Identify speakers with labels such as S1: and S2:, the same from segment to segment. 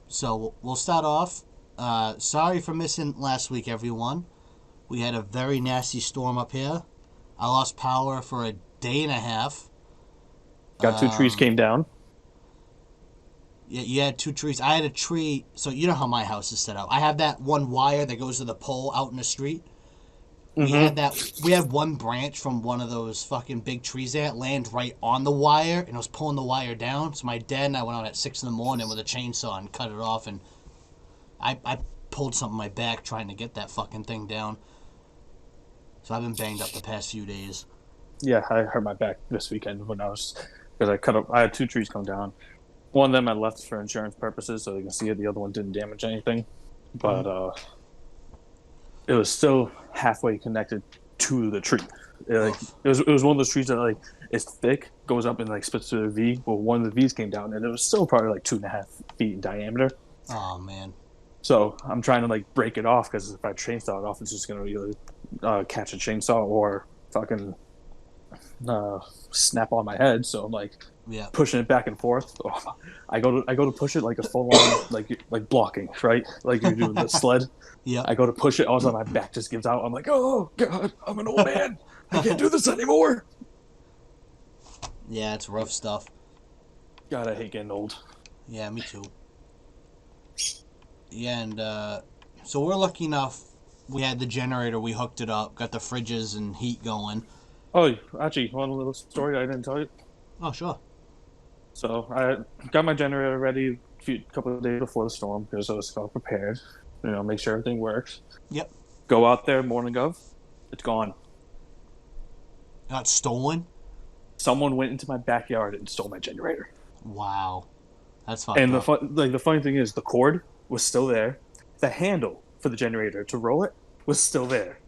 S1: So we'll start off. Sorry for missing last week, everyone. We had a very nasty storm up here. I lost power for a day and a half.
S2: Got two trees
S1: Um,
S2: came down.
S1: you had two trees. I had a tree. So you know how my house is set up. I have that one wire that goes to the pole out in the street. We had
S2: Mm-hmm.
S1: that. We had one branch from one of those fucking big trees there land right on the wire, and it was pulling the wire down. So my dad and I went out at 6 in the morning with a chainsaw and cut it off, and I pulled something in my back trying to get that fucking thing down. So I've been banged up the past few days.
S2: Yeah, I hurt my back this weekend when I was because I cut up. I had two trees come down. One of them I left for insurance purposes, so they can see it. The other one didn't damage anything,
S1: Mm-hmm.
S2: but it was still halfway connected to the tree.
S1: Oof.
S2: It was one of those trees that like it's thick, goes up and like splits to a V. Well, one of the V's came down, and it was still probably like 2.5 feet in diameter.
S1: Oh man.
S2: So I'm trying to like break it off because if I chainsaw it off, it's just gonna either catch a chainsaw or fucking snap on my head. So I'm like
S1: Yeah.
S2: pushing it back and forth. Oh, I go to push it like a full on like blocking, right? Like you're doing the sled.
S1: Yep.
S2: I go to push it, all of a sudden my back just gives out. I'm like, oh god, I'm an old man. I can't do this anymore.
S1: Yeah, it's rough stuff.
S2: God, I hate getting old.
S1: Yeah, me too. Yeah, and so we're lucky enough. We had the generator. We hooked it up. Got the fridges and heat going.
S2: Oh, actually, one little story I didn't tell you.
S1: Oh sure.
S2: So I got my generator ready a couple of days before the storm because I was all prepared. You know, make sure everything works.
S1: Yep.
S2: Go out there morning of, it's gone.
S1: Got stolen.
S2: Someone went into my backyard and stole my generator.
S1: Wow. That's fucked
S2: And
S1: up.
S2: the funny thing is, the cord was still there. The handle for the generator to roll it was still there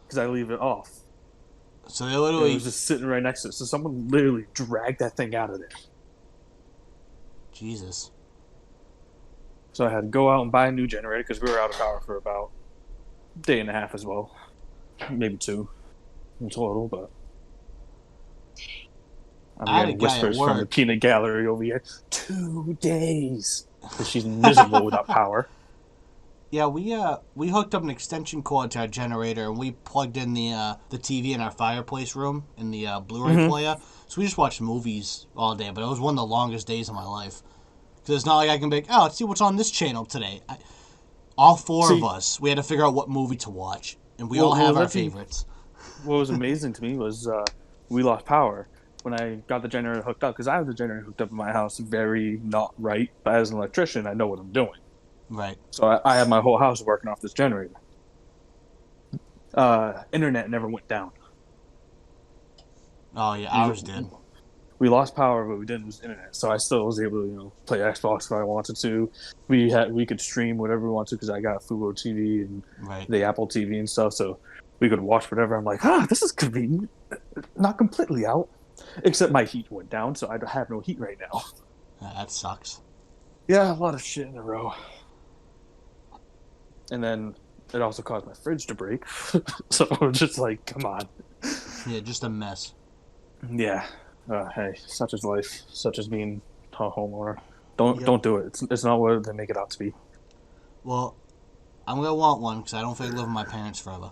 S2: because I leave it off.
S1: So they
S2: And it
S1: literally.
S2: was just sitting right next to it. So someone literally dragged that thing out of there.
S1: Jesus.
S2: So I had to go out and buy a new generator because we were out of power for about a day and a half as well, maybe two in total. But I'm
S1: I had a
S2: getting
S1: guy at
S2: whispers from the
S1: work.
S2: peanut gallery over here. 2 days because she's miserable without power.
S1: Yeah, we hooked up an extension cord to our generator and we plugged in the TV in our fireplace room in the Blu-ray
S2: Mm-hmm.
S1: player. So we just watched movies all day, but it was one of the longest days of my life. Because it's not like I can be like, oh, let's see what's on this channel today. All four of
S2: See,
S1: us, we had to figure out what movie to watch, and we all
S2: what
S1: have
S2: was
S1: our
S2: actually
S1: favorites.
S2: what was amazing to me was we lost power when I got the generator hooked up because I have the generator hooked up in my house very not right. But as an electrician, I know what I'm doing.
S1: Right.
S2: So I have my whole house working off this generator. Internet never went down.
S1: Oh yeah,
S2: We,
S1: ours did.
S2: we lost power, but we didn't lose internet. So I still was able to, play Xbox if I wanted to. We could stream whatever we wanted to because I got Fubo TV and
S1: Right.
S2: the Apple TV and stuff. So we could watch whatever. I'm like, this is convenient. Not completely out, except my heat went down, so I have no heat right now.
S1: That sucks.
S2: Yeah, a lot of shit in a row. And then it also caused my fridge to break. So I was just like, come on.
S1: Yeah, just a mess.
S2: Yeah. Hey, such is life. Such as being a homeowner.
S1: Yep.
S2: Don't do it. It's not what they make it out to be.
S1: Well, I'm gonna want one because I don't think I live with my parents forever.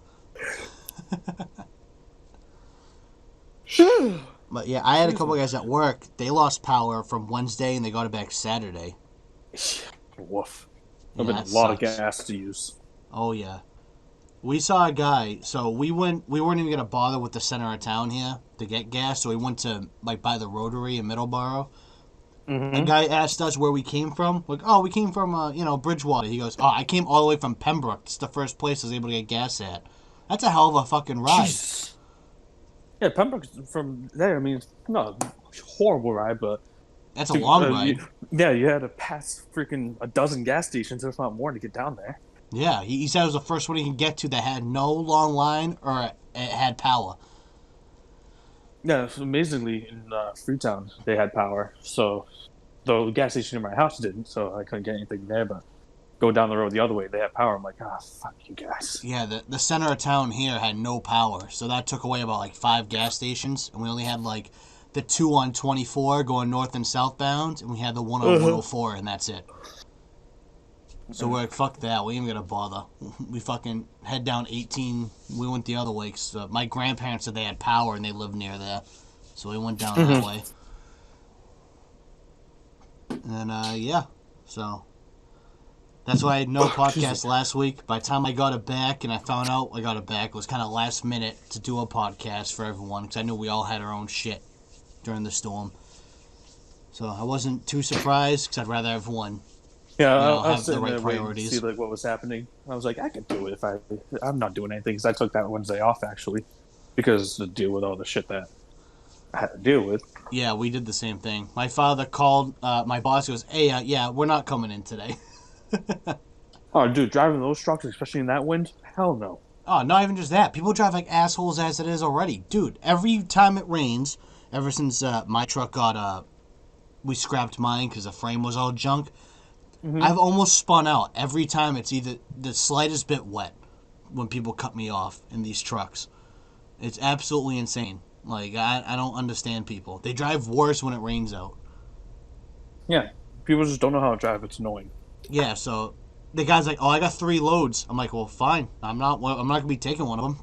S1: But yeah, I had a couple guys at work. They lost power from Wednesday and they got it back Saturday.
S2: Woof.
S1: Yeah,
S2: I've been
S1: that
S2: a lot of
S1: sucks.
S2: gas to use.
S1: Oh yeah. We saw a guy, so we weren't even gonna bother with the center of town here to get gas, so we went to like by the Rotary in Middleborough. A
S2: Mm-hmm.
S1: guy asked us where we came from. Like, oh, we came from Bridgewater. He goes, oh, I came all the way from Pembroke. It's the first place I was able to get gas at. That's a hell of a fucking ride.
S2: Jesus. Yeah, Pembroke's from there. I mean, it's not a horrible ride, but
S1: That's a long ride.
S2: you had to pass freaking a dozen gas stations, if not more, to get down there.
S1: Yeah, he said it was the first one he could get to that had no long line or it had power.
S2: Yeah, so amazingly, in Freetown, they had power. So, the gas station in my house didn't, so I couldn't get anything there. But go down the road the other way, they had power. I'm like, fuck you guys.
S1: Yeah, the center of town here had no power, so that took away about like 5 gas stations, and we only had like the 2 on 24 going north and southbound, and we had the 1 on
S2: Uh-huh.
S1: 104, and that's it. So we're like, fuck that. We ain't gonna bother. We fucking head down 18. We went the other way. Cause, my grandparents said they had power and they lived near there. So we went down that way. And, yeah. So that's why I had no podcast last week. By the time I got it back and I found out I got it back, it was kind of last minute to do a podcast for everyone. Because I knew we all had our own shit during the storm. So I wasn't too surprised because I'd rather everyone...
S2: Yeah,
S1: I
S2: was
S1: have the
S2: sitting
S1: right
S2: there waiting to
S1: priorities.
S2: see like what was happening. I was like, I could do it if I'm not doing anything because I took that Wednesday off actually, because to deal with all the shit that I had to deal with.
S1: Yeah, we did the same thing. My father called. My boss goes, "Hey, yeah, we're not coming in today."
S2: Oh, dude, driving those trucks, especially in that wind, hell no.
S1: Oh, not even just that. People drive like assholes as it is already, dude. Every time it rains, ever since my truck got we scrapped mine because the frame was all junk.
S2: Mm-hmm.
S1: I've almost spun out every time. It's either the slightest bit wet when people cut me off in these trucks. It's absolutely insane. Like I don't understand people. They drive worse when it rains out.
S2: Yeah, people just don't know how to drive. It's annoying.
S1: Yeah, so the guy's like, "Oh, I got 3 loads." I'm like, "Well, fine. I'm not gonna be taking one of them."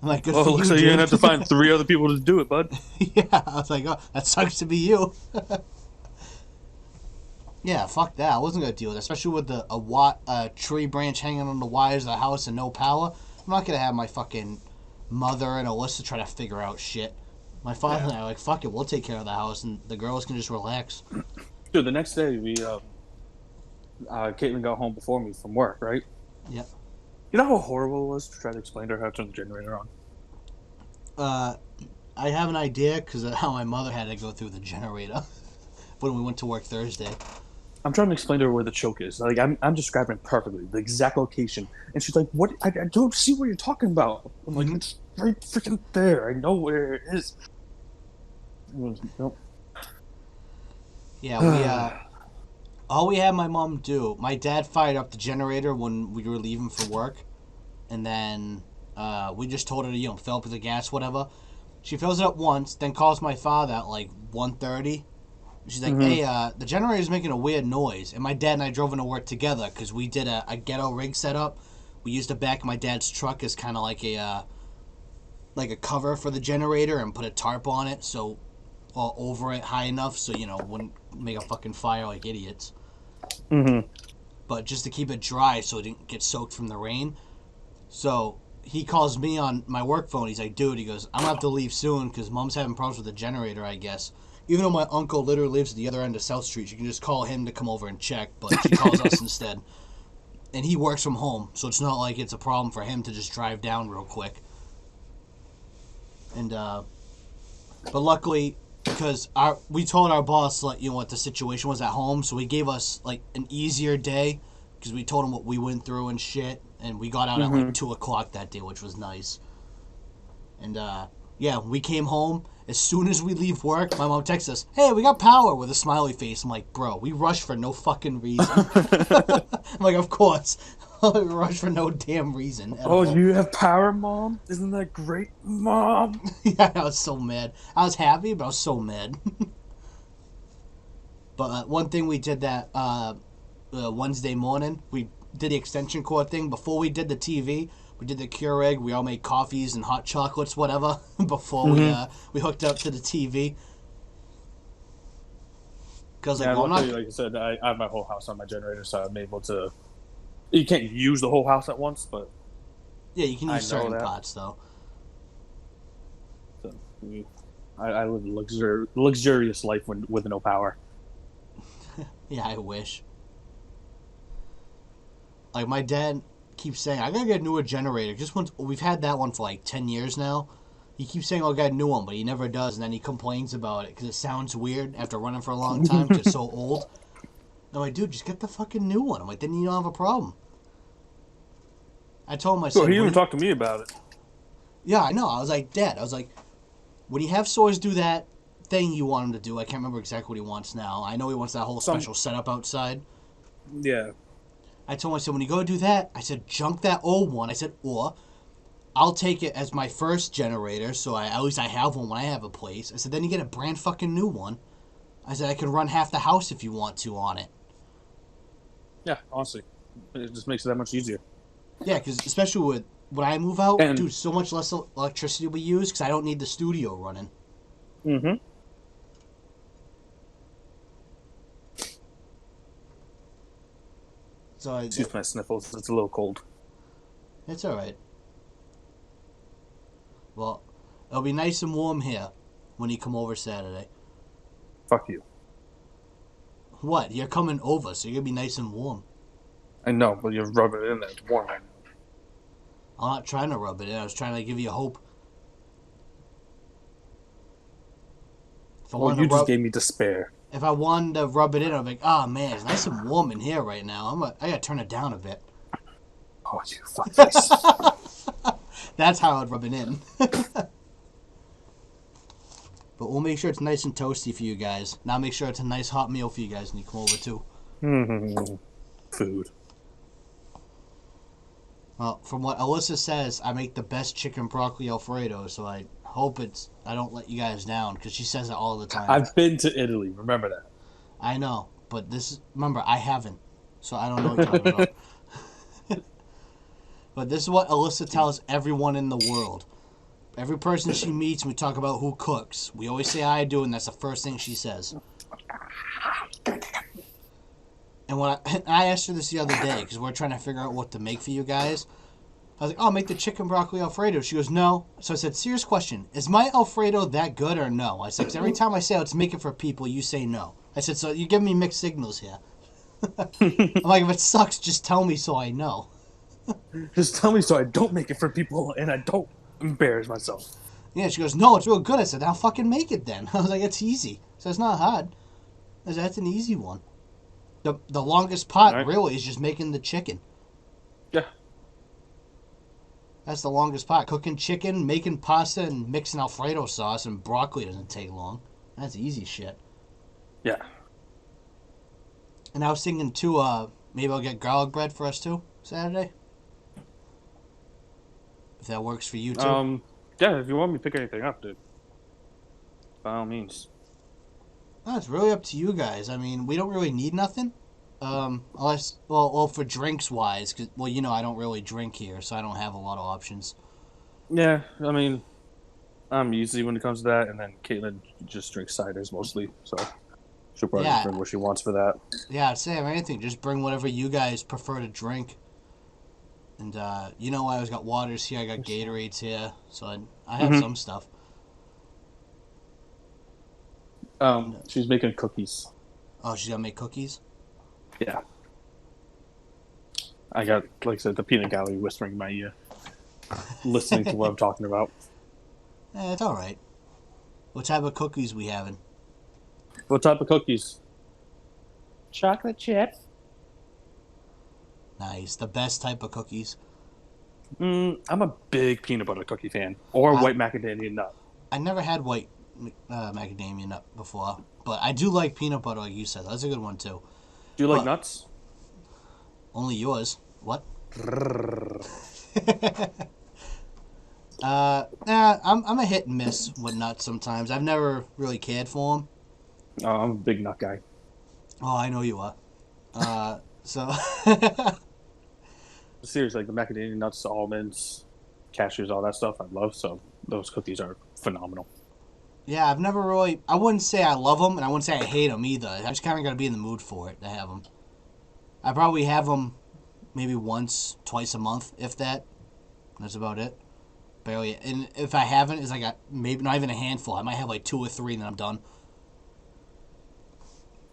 S1: I'm like, "Good for you,
S2: so
S1: dude."
S2: you're gonna have to find 3 other people to do it, bud.
S1: Yeah, I was like, "Oh, that sucks to be you." Yeah, fuck that. I wasn't gonna deal with it, especially with a tree branch hanging on the wires of the house and no power. I'm not gonna have my fucking mother and Alyssa try to figure out shit. My father and I are like, "Fuck it, we'll take care of the house, and the girls can just relax."
S2: Dude, the next day Caitlin got home before me from work, right?
S1: Yep.
S2: You know how horrible it was to try to explain to her how to turn the generator on?
S1: I have an idea because of how my mother had to go through the generator when we went to work Thursday.
S2: I'm trying to explain to her where the choke is. Like I'm describing it perfectly, the exact location, and she's like, "What? I don't see what you're talking about." I'm like, "It's right freaking there. I know where it is." Nope.
S1: Yeah, all we had my mom do. My dad fired up the generator when we were leaving for work, and then we just told her to fill up with the gas, whatever. She fills it up once, then calls my father at like 1:30. She's like, "Hey, the generator's making a weird noise." And my dad and I drove into work together because we did a ghetto rig setup. We used the back of my dad's truck as kind of like a cover for the generator and put a tarp on it, so over it high enough so wouldn't make a fucking fire like idiots.
S2: Mm-hmm.
S1: But just to keep it dry so it didn't get soaked from the rain. So he calls me on my work phone. He's like, "Dude," he goes, "I'm gonna have to leave soon because Mom's having problems with the generator, I guess." Even though my uncle literally lives at the other end of South Street, you can just call him to come over and check, but she calls us instead. And he works from home, so it's not like it's a problem for him to just drive down real quick. And but luckily, because we told our boss what the situation was at home, so he gave us like an easier day because we told him what we went through and shit, and we got out at like 2:00 that day, which was nice. And yeah, we came home. As soon as we leave work, my mom texts us, "Hey, we got power," with a smiley face. I'm like, "Bro, we rushed for no fucking reason." I'm like, "Of course." We rushed for no damn reason at all.
S2: You have power, Mom? Isn't that great, Mom?
S1: Yeah, I was so mad. I was happy, but I was so mad. But one thing we did that Wednesday morning, we did the extension cord thing. Before we did the TV, we did the Keurig. We all made coffees and hot chocolates, whatever, before we hooked up to the TV. Because
S2: luckily, like I said, I have my whole house on my generator, so I'm able to. You can't use the whole house at once, but
S1: yeah, you can use certain parts though.
S2: So, I live a luxurious life with no power.
S1: Yeah, I wish. Like my dad keeps saying, "I gotta get a newer generator." Just once, we've had that one for like 10 years now. He keeps saying, "Oh, I got a new one," but he never does, and then he complains about it because it sounds weird after running for a long time because it's so old. I'm like, "Dude, just get the fucking new one." I'm like, "Then you don't have a problem." I told him, I said,
S2: he even talked to me about it.
S1: Yeah, I know. I was like, "Dad," I was like, when you have Soars do that thing you want him to do, I can't remember exactly what he wants now. I know he wants that whole special setup outside.
S2: Yeah.
S1: I told him, I said, when you go do that, I said, junk that old one. I said, or I'll take it as my first generator, so at least I have one when I have a place. I said, then you get a brand fucking new one. I said, I could run half the house if you want to on it.
S2: Yeah, honestly, it just makes it that much easier.
S1: Yeah, because especially with when I move out,
S2: And
S1: dude, so much less electricity we use because I don't need the studio running.
S2: mm-hmm.
S1: So
S2: Excuse my sniffles. It's a little cold.
S1: it's all right. Well, it'll be nice and warm here when you come over Saturday.
S2: Fuck you.
S1: What? You're coming over, so you're gonna be nice and warm.
S2: I know, but you're rubbing it in there. It's warm right now.
S1: I'm not trying to rub it in. I was trying to give you hope.
S2: Well, you just gave me despair.
S1: If I wanted to rub it in, I'd be like, oh man, it's nice and warm in here right now. I gotta turn it down a bit.
S2: Oh, you fuckface.
S1: That's how I'd rub it in. But we'll make sure it's nice and toasty for you guys. Now make sure it's a nice hot meal for you guys when you come over too.
S2: Food.
S1: Well, from what Alyssa says, I make the best chicken broccoli Alfredo, so I hope I don't let you guys down, because she says it all the time.
S2: I've been to Italy. Remember that.
S1: I know, but remember, I haven't, so I don't know what you're talking about. But this is what Alyssa tells everyone in the world. Every person she meets, we talk about who cooks. We always say I do, and that's the first thing she says. And when I asked her this the other day, because we're trying to figure out what to make for you guys. I was like, oh, make the chicken broccoli Alfredo. She goes, no. So I said, serious question. Is my Alfredo that good or no? I said, because every time I say let's make it for people, you say no. I said, so you're giving me mixed signals here. I'm like, if it sucks, just tell me so I know.
S2: Just tell me so I don't make it for people and I don't embarrass myself.
S1: Yeah, she goes, no, it's real good. I said, I'll fucking make it then. I was like, it's easy. So it's not hard. I said, that's an easy one. The longest part, really, is just making the chicken.
S2: Yeah.
S1: That's the longest part. Cooking chicken, making pasta, and mixing Alfredo sauce and broccoli doesn't take long. That's easy shit.
S2: Yeah.
S1: And I was thinking, too, maybe I'll get garlic bread for us, too, Saturday. If that works for you, too.
S2: Yeah, if you want me to pick anything up, dude. By all means.
S1: No, it's really up to you guys. I mean, we don't really need nothing. Unless, well, for drinks wise, cause, well, you know, I don't really drink here, so I don't have a lot of options.
S2: Yeah, I mean, I'm easy when it comes to that, and then Caitlin just drinks ciders mostly, so she'll probably just bring what she wants for that.
S1: Yeah, I'd say if anything, just bring whatever you guys prefer to drink. And, you know, I always got waters here, I got Gatorades here, so I have some stuff.
S2: She's making cookies.
S1: Oh, she's gonna make cookies?
S2: Yeah. I got, like I said, the peanut gallery whispering in my ear, listening to what I'm talking about.
S1: It's alright. What type of cookies we having?
S2: What type of cookies? Chocolate chip.
S1: Nice. The best type of cookies.
S2: I'm a big peanut butter cookie fan. Or white macadamia nut.
S1: I never had white macadamia nut before, but I do like peanut butter, like you said. That's a good one, too.
S2: Do you like nuts?
S1: Only yours. What? I'm a hit and miss with nuts sometimes. I've never really cared for them.
S2: Oh, I'm a big nut guy.
S1: Oh, I know you are. So...
S2: Seriously, like the macadamia nuts, almonds, cashews, all that stuff I love, so those cookies are phenomenal.
S1: Yeah, I've never really... I wouldn't say I love them, and I wouldn't say I hate them either. I just kind of got to be in the mood for it to have them. I probably have them maybe once, twice a month, if that. That's about it. Barely. And if I haven't, it's like maybe not even a handful. I might have like 2 or 3, and then I'm done.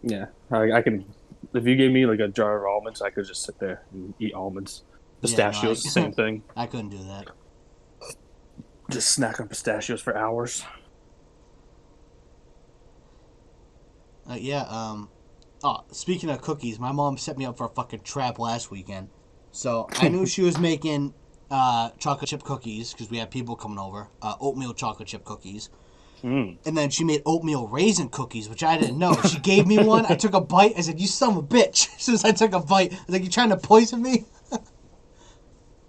S2: Yeah, I can... If you gave me like a jar of almonds, I could just sit there and eat almonds. Pistachios, same thing.
S1: I couldn't do that.
S2: Just snack on pistachios for hours.
S1: Speaking of cookies, my mom set me up for a fucking trap last weekend. So I knew she was making chocolate chip cookies because we had people coming over. Oatmeal chocolate chip cookies. And then she made oatmeal raisin cookies, which I didn't know. She gave me one. I took a bite. I said, "You son of a bitch." As soon as I took a bite, I was like, "You trying to poison me?"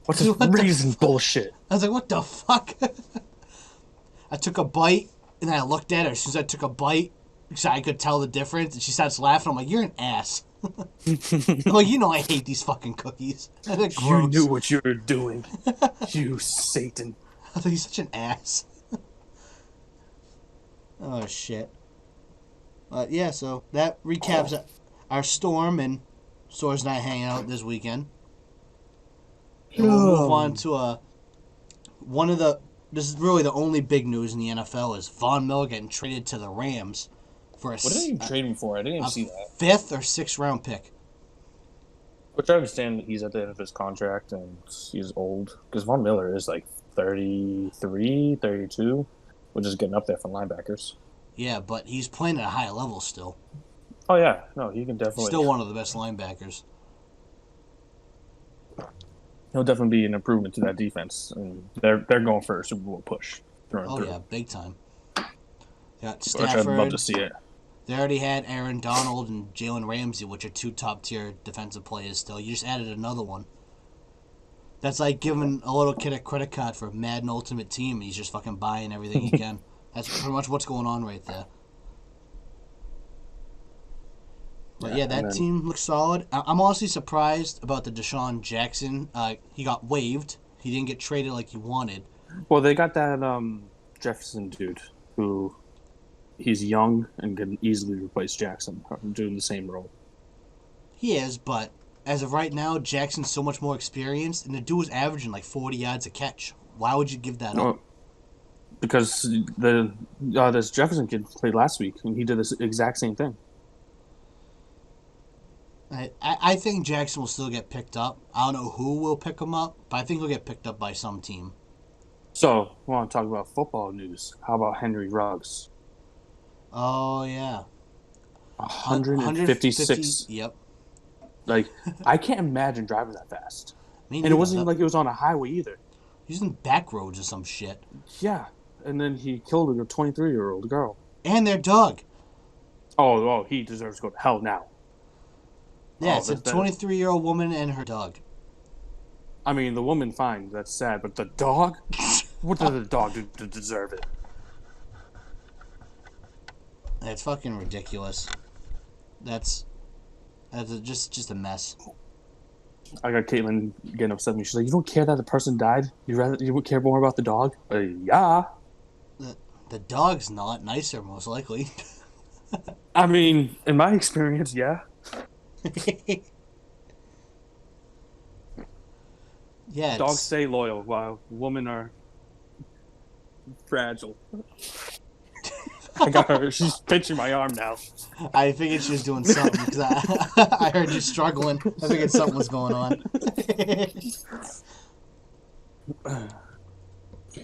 S2: What's this raisin bullshit?
S1: I was like, what the fuck? I took a bite, and then I looked at her. As soon as I took a bite, So I could tell the difference. And she starts laughing. I'm like, you're an ass. I'm like, you know I hate these fucking cookies. They're
S2: You knew
S1: gross.
S2: what you were doing. You Satan.
S1: I think he's such an ass. Oh, shit. Yeah, so that recaps our storm, and Sora's and I hanging out this weekend. And we'll move on to one of the... This is really the only big news in the NFL is Von Miller getting traded to the Rams for
S2: What did he trade him for? I didn't even see that.
S1: 5th or 6th round pick.
S2: Which I understand that he's at the end of his contract and he's old. Because Von Miller is like 33, 32, which is getting up there for linebackers.
S1: Yeah, but he's playing at a high level still.
S2: Oh, yeah. No, he can definitely...
S1: Still one of the best linebackers.
S2: He'll definitely be an improvement to that defense. And they're going for a Super Bowl push.
S1: Yeah, big time. Got
S2: Which
S1: Stafford.
S2: I'd love to see it.
S1: They already had Aaron Donald and Jalen Ramsey, which are 2 top-tier defensive players still. You just added another one. That's like giving a little kid a credit card for Madden Ultimate Team, and he's just fucking buying everything he can. That's pretty much what's going on right there. But yeah, that team looks solid. I'm honestly surprised about the Deshaun Jackson. He got waived. He didn't get traded like he wanted.
S2: Well, they got that Jefferson dude who he's young and can easily replace Jackson doing the same role.
S1: He is, but as of right now, Jackson's so much more experienced, and the dude was averaging like 40 yards a catch. Why would you give that up?
S2: Because this Jefferson kid played last week, and he did this exact same thing.
S1: I think Jackson will still get picked up. I don't know who will pick him up, but I think he'll get picked up by some team.
S2: So, we want to talk about football news. How about Henry Ruggs?
S1: Oh, yeah.
S2: 156.
S1: Yep.
S2: Like, I can't imagine driving that fast.
S1: And
S2: it wasn't like it was on a highway either.
S1: He was in back roads or some shit.
S2: Yeah. And then he killed a 23-year-old girl.
S1: And their dog.
S2: Oh, he deserves to go to hell now.
S1: Yeah, it's a 23-year-old woman and her dog.
S2: I mean, the woman, fine, that's sad, but the dog? What did the dog do to deserve it?
S1: It's fucking ridiculous. That's just a mess.
S2: I got Caitlin getting upset with me. She's like, "You don't care that the person died? You would care more about the dog?" Yeah.
S1: The dog's not nicer, most likely.
S2: I mean, in my experience, yeah.
S1: Yeah,
S2: dogs stay loyal while women are fragile. I got her. She's pinching my arm now.
S1: I figured she was doing something because I heard you struggling. I figured something was going on.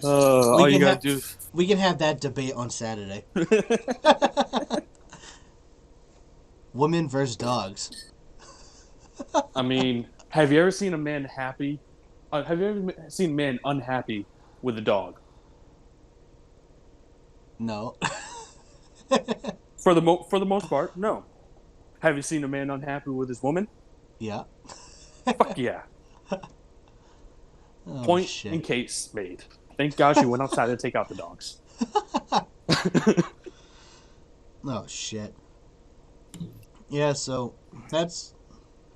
S2: All you gotta do.
S1: We can have that debate on Saturday. Women versus dogs.
S2: I mean, have you ever seen a man happy? Have you ever seen a man unhappy with a dog?
S1: No.
S2: For the most part, no. Have you seen a man unhappy with his woman?
S1: Yeah.
S2: Fuck yeah.
S1: Oh,
S2: Point
S1: shit.
S2: in case made. Thank God she went outside to take out the dogs.
S1: Oh, shit. Yeah, so that's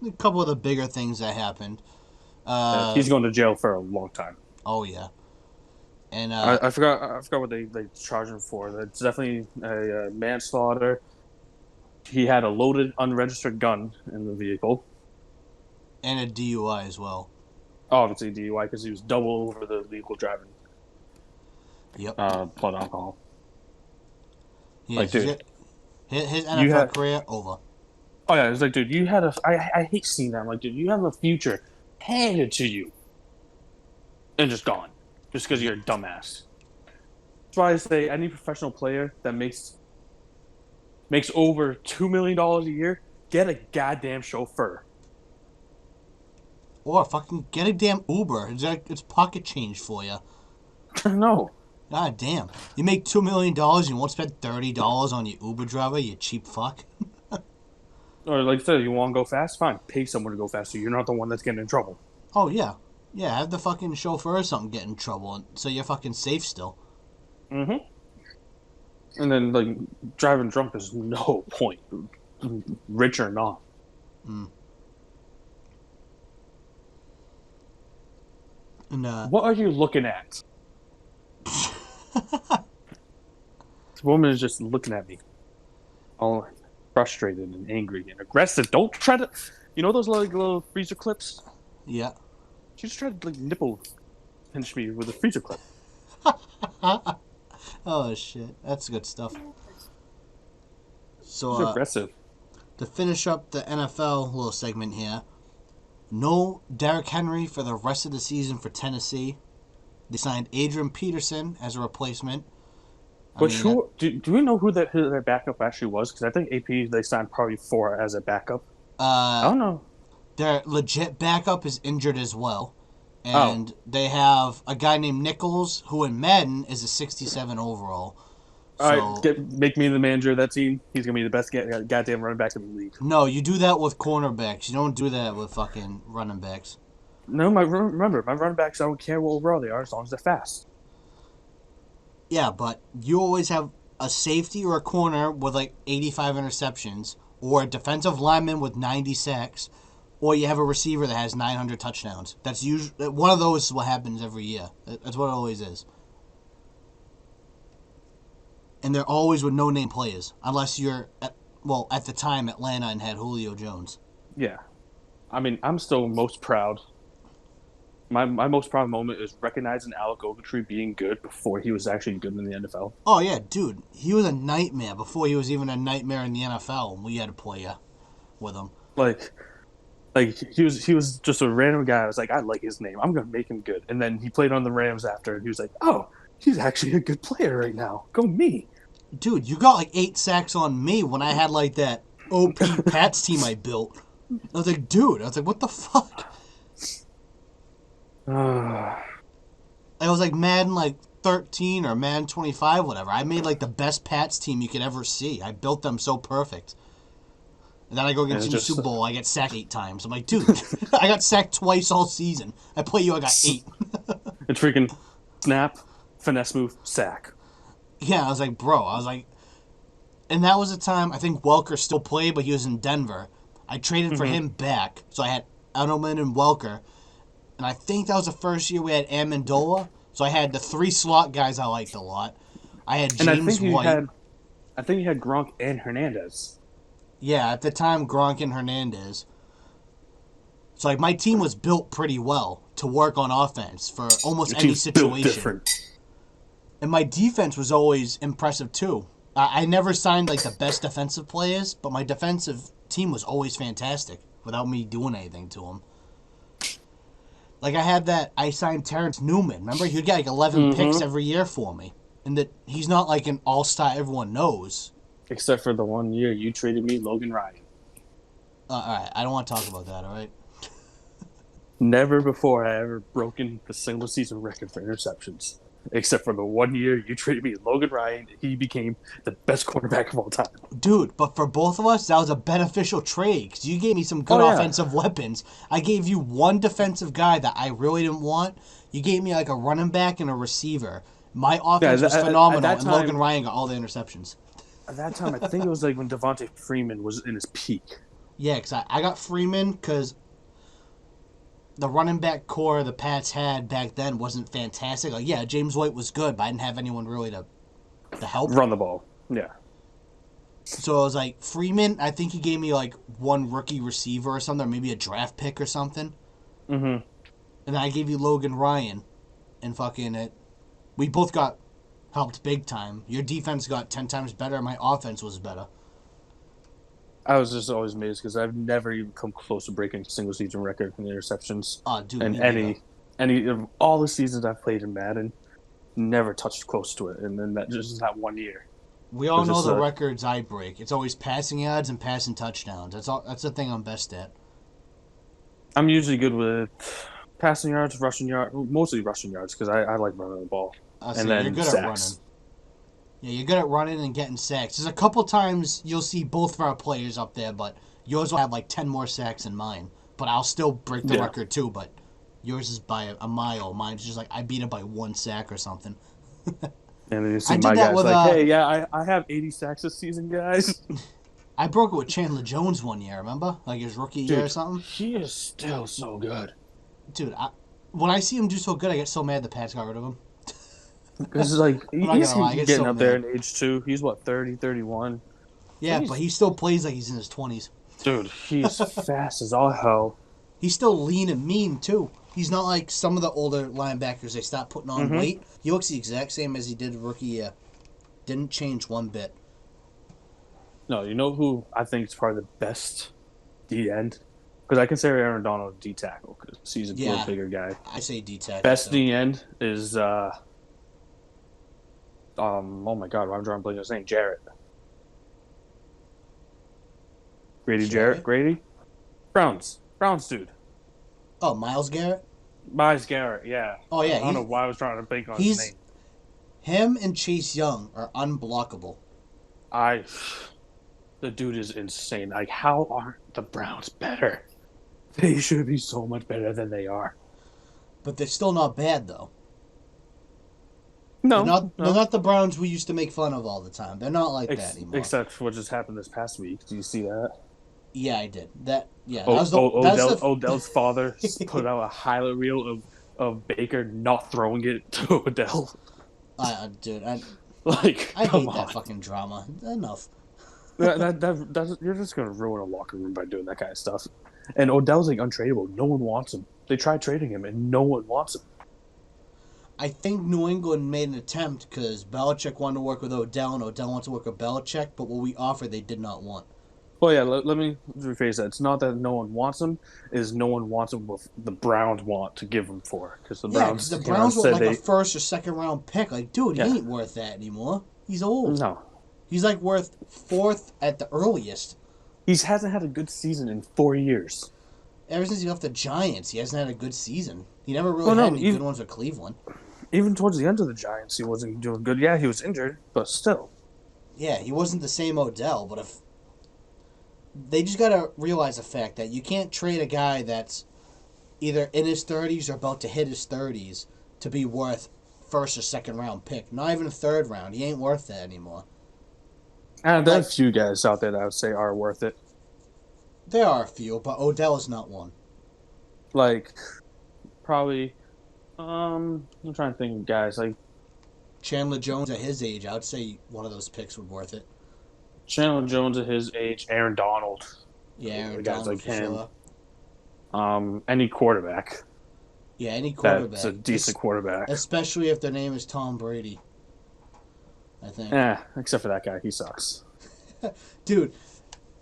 S1: a couple of the bigger things that happened.
S2: He's going to jail for a long time.
S1: Oh, yeah. And
S2: I forgot what they charged him for. That's definitely a manslaughter. He had a loaded, unregistered gun in the vehicle.
S1: And a DUI as well.
S2: Obviously DUI because he was double over the legal driving.
S1: Yep.
S2: Blood alcohol.
S1: Yeah,
S2: like, dude,
S1: his NFL career over.
S2: Oh yeah, it's like, dude, you had I hate seeing that. I'm like, dude, you have a future handed to you, and just gone, just because you're a dumbass. That's why I say any professional player that makes over $2 million a year, get a goddamn chauffeur.
S1: Or fucking get a damn Uber. It's pocket change for you.
S2: No.
S1: God damn. You make $2 million and you won't spend $30 on your Uber driver, you cheap fuck.
S2: Or like I said, you want to go fast? Fine. Pay someone to go faster. You're not the one that's getting in trouble.
S1: Oh, yeah. Yeah, have the fucking chauffeur or something get in trouble so you're fucking safe still.
S2: Mm-hmm. And then like driving drunk, there's no point, rich or not.
S1: Mm. And
S2: What are you looking at? This woman is just looking at me, all frustrated and angry and aggressive. Don't try to, those little freezer clips.
S1: yeah.
S2: She just tried to like nipple pinch me with a freezer clip.
S1: Oh shit, that's good stuff. So
S2: She's aggressive.
S1: to finish up the NFL little segment here, no Derrick Henry for the rest of the season for Tennessee. They signed Adrian Peterson as a replacement.
S2: But who do we know who their backup actually was? Because I think AP they signed probably 4 as a backup. I don't know.
S1: Their legit backup is injured as well. And
S2: Oh.
S1: they have a guy named Nichols, who in Madden is a 67 overall.
S2: All right, make me the manager of that team. He's gonna be the best goddamn running back in the league.
S1: No, you do that with cornerbacks. You don't do that with fucking running backs.
S2: No, remember my running backs. I don't care what overall they are as long as they're fast.
S1: Yeah, but you always have a safety or a corner with like 85 interceptions, or a defensive lineman with 90 sacks, or you have a receiver that has 900 touchdowns. That's usually one of those is what happens every year. That's what it always is. And they're always with no-name players, unless you're, at the time, Atlanta and had Julio Jones.
S2: Yeah, I mean, I'm still most proud. My most proud moment is recognizing Alec Ogletree being good before he was actually good in the NFL.
S1: Oh, yeah, dude. He was a nightmare before he was even a nightmare in the NFL, and we had to play with him.
S2: Like he was just a random guy. I was like, I like his name. I'm gonna make him good. And then he played on the Rams after, and he was like, oh, he's actually a good player right now. Go me.
S1: Dude, you got like 8 sacks on me when I had like that OP Pats team I built. I was like, dude, what the fuck? I was like Madden like 13 or Madden 25, whatever. I made like the best Pats team you could ever see. I built them so perfect. And then I go against the Super Bowl, I get sacked 8 times. I'm like, dude, I got sacked twice all season. I play you, I got 8.
S2: It's freaking snap, finesse move, sack.
S1: Yeah, I was like, and that was the time I think Welker still played, but he was in Denver. I traded for him back, so I had Edelman and Welker, and I think that was the first year we had Amendola. So I had the 3 slot guys I liked a lot. I had James White.
S2: I think you had Gronk and Hernandez.
S1: Yeah, at the time Gronk and Hernandez. So like my team was built pretty well to work on offense for almost any situation. Built different. And my defense was always impressive too. I never signed like the best defensive players, but my defensive team was always fantastic without me doing anything to them. Like I signed Terrence Newman. Remember, he'd get like 11 picks every year for me. And that he's not like an all-star everyone knows.
S2: Except for the 1 year you traded me Logan Ryan.
S1: Alright, I don't want to talk about that, alright?
S2: Never before I ever broken the single season record for interceptions. Except for the 1 year you traded me Logan Ryan, he became the best quarterback of all time.
S1: Dude, but for both of us, that was a beneficial trade because you gave me some good offensive weapons. I gave you one defensive guy that I really didn't want. You gave me like a running back and a receiver. My offense was phenomenal, and Logan Ryan got all the interceptions.
S2: At that time, I think it was like when Devontae Freeman was in his peak.
S1: Yeah, because I got Freeman because the running back core the Pats had back then wasn't fantastic. Like, yeah, James White was good, but I didn't have anyone really to help.
S2: Run the ball. Yeah.
S1: So I was like, Freeman, I think he gave me like one rookie receiver or something, or maybe a draft pick or something.
S2: Mm-hmm.
S1: And then I gave you Logan Ryan, and fucking it. We both got helped big time. Your defense got 10 times better, my offense was better.
S2: I was just always amazed because I've never even come close to breaking single season record in interceptions.
S1: Oh, dude,
S2: and any of all the seasons I've played in Madden, never touched close to it. And then that 1 year.
S1: We all know the records I break. It's always passing yards and passing touchdowns. That's the thing I'm best at.
S2: I'm usually good with passing yards, rushing yards, mostly rushing yards because I like running the ball.
S1: And then you're good at running. Yeah, you're good at running and getting sacks. There's a couple times you'll see both of our players up there, but yours will have like 10 more sacks than mine. But I'll still break the record too, but yours is by a mile. Mine's just like I beat it by 1 sack or something.
S2: And then you
S1: I
S2: see
S1: did
S2: my
S1: that
S2: guys
S1: with
S2: like, hey, yeah, I have 80 sacks this season, guys.
S1: I broke it with Chandler Jones one year. Remember, like his rookie year or
S2: Dude,
S1: something.
S2: he is still so good.
S1: Dude, when I see him do so good, I get so mad the Pats got rid of him.
S2: Because like
S1: I'm not
S2: he's
S1: gonna lie, I get
S2: getting
S1: so
S2: up there
S1: mad.
S2: in age too. He's what 30, 31. So
S1: Yeah, but he still plays like he's in his 20s.
S2: dude, he's fast as all hell.
S1: He's still lean and mean too. He's not like some of the older linebackers. They stop putting on
S2: Mm-hmm.
S1: weight. He looks the exact same as he did rookie year. Didn't change one bit.
S2: No, you know who I think is probably the best D end? Because I consider Aaron Donald D tackle because he's a little
S1: Yeah,
S2: bigger guy.
S1: I say D tackle
S2: Best
S1: too.
S2: D end is oh my god, I'm drawing a blank on his name. Jarrett. Grady Jarrett?
S1: Jarrett?
S2: Grady? Browns. Browns dude.
S1: Oh, Myles Garrett?
S2: Miles Garrett, yeah.
S1: Oh yeah,
S2: I don't know why I was trying to think on his
S1: he's
S2: name.
S1: him and Chase Young are unblockable.
S2: The dude is insane. Like, how aren't the Browns better? They should be so much better than they are.
S1: But they're still not bad though.
S2: No,
S1: They're not the Browns we used to make fun of all the time. They're not like that anymore.
S2: Except for what just happened this past week. Do you see that?
S1: Yeah, I did. That was the
S2: Odell's father put out a highlight reel of Baker not throwing it to Odell.
S1: Dude,
S2: Like,
S1: I
S2: come
S1: hate
S2: on.
S1: that fucking drama. Enough.
S2: You're just gonna ruin a locker room by doing that kind of stuff. And Odell's like untradeable. No one wants him. They tried trading him, and no one wants him.
S1: I think New England made an attempt because Belichick wanted to work with Odell, and Odell wanted to work with Belichick, but what we offered, they did not want.
S2: Well, yeah. Let me rephrase that. It's not that no one wants him. Is no one wants him what the Browns want to give him for? Because the Browns,
S1: the Browns want like a first or second round pick. Like, dude, he ain't worth that anymore. He's old.
S2: No.
S1: He's like worth fourth at the earliest.
S2: He hasn't had a good season in 4 years.
S1: Ever since he left the Giants, he hasn't had a good season. He never really had any good ones with Cleveland.
S2: Even towards the end of the Giants, he wasn't doing good. Yeah, he was injured, but still.
S1: Yeah, he wasn't the same Odell, but if they just gotta realize the fact that you can't trade a guy that's either in his 30s or about to hit his 30s to be worth first or second round pick. Not even a third round. He ain't worth that anymore.
S2: And there are a few guys out there that I would say are worth it.
S1: There are a few, but Odell is not one.
S2: Like, probably, I'm trying to think of guys. Like,
S1: Chandler Jones at his age, I would say one of those picks would worth it.
S2: Chandler Jones at his age, Aaron Donald.
S1: Yeah, Aaron
S2: guys
S1: Donald
S2: like
S1: for
S2: him.
S1: sure.
S2: Any quarterback.
S1: Yeah, any quarterback.
S2: That's a decent quarterback.
S1: Especially if their name is Tom Brady. I think.
S2: Yeah, except for that guy. He sucks.
S1: Dude,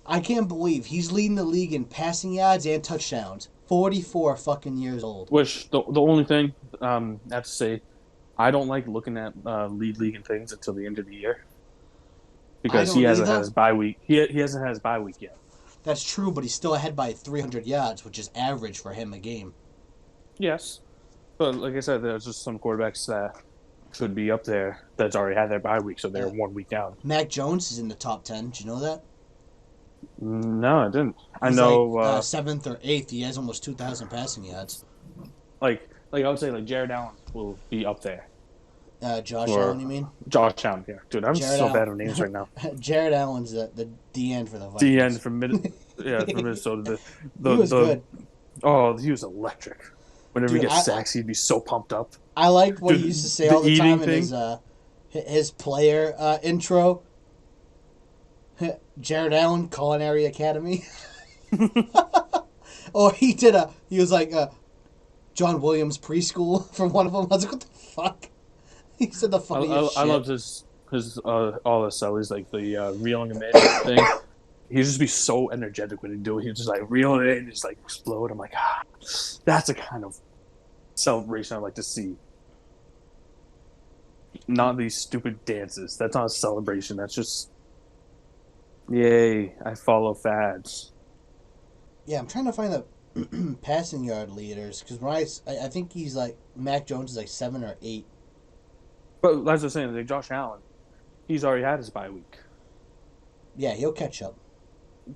S1: I can't believe he's leading the league in passing yards and touchdowns. 44 fucking years old.
S2: Which, the only thing I have to say, I don't like looking at league and things until the end of the year. Because he hasn't had his bye week. He hasn't had his bye week yet.
S1: That's true, but he's still ahead by 300 yards, which is average for him a game.
S2: Yes. But like I said, there's just some quarterbacks that should be up there that's already had their bye week, so they're 1 week down.
S1: Mac Jones is in the top 10. Did you know that?
S2: No, I didn't.
S1: He's
S2: I know.
S1: like 7th or 8th. He has almost 2,000 passing yards.
S2: Like I would say, like Jared Allen will be up there.
S1: Josh Allen, you mean?
S2: Josh Allen, yeah. Dude, I'm
S1: Jared
S2: so
S1: Allen.
S2: bad with names right now.
S1: Jared Allen's the D-end for the Vikings.
S2: D-end from Minnesota.
S1: He was good.
S2: Oh, he was electric. Whenever he gets sacks, he'd be so pumped up.
S1: I liked what he used to say all the time in his player intro. Jared Allen, Culinary Academy. Or he was like John Williams preschool from one of them. I was like, what the fuck? He said the funniest shit.
S2: I loved his all the sellies, like the reeling him in thing. He'd just be so energetic when he'd do it. He'd just like reel it in and just like explode. I'm like, that's a kind of celebration I like to see. Not these stupid dances. That's not a celebration. That's just, yay, I follow fads.
S1: Yeah, I'm trying to find the passing yard leaders because when I think he's like Mac Jones is like 7 or 8.
S2: But as I was saying, like Josh Allen, he's already had his bye week.
S1: Yeah, he'll catch up.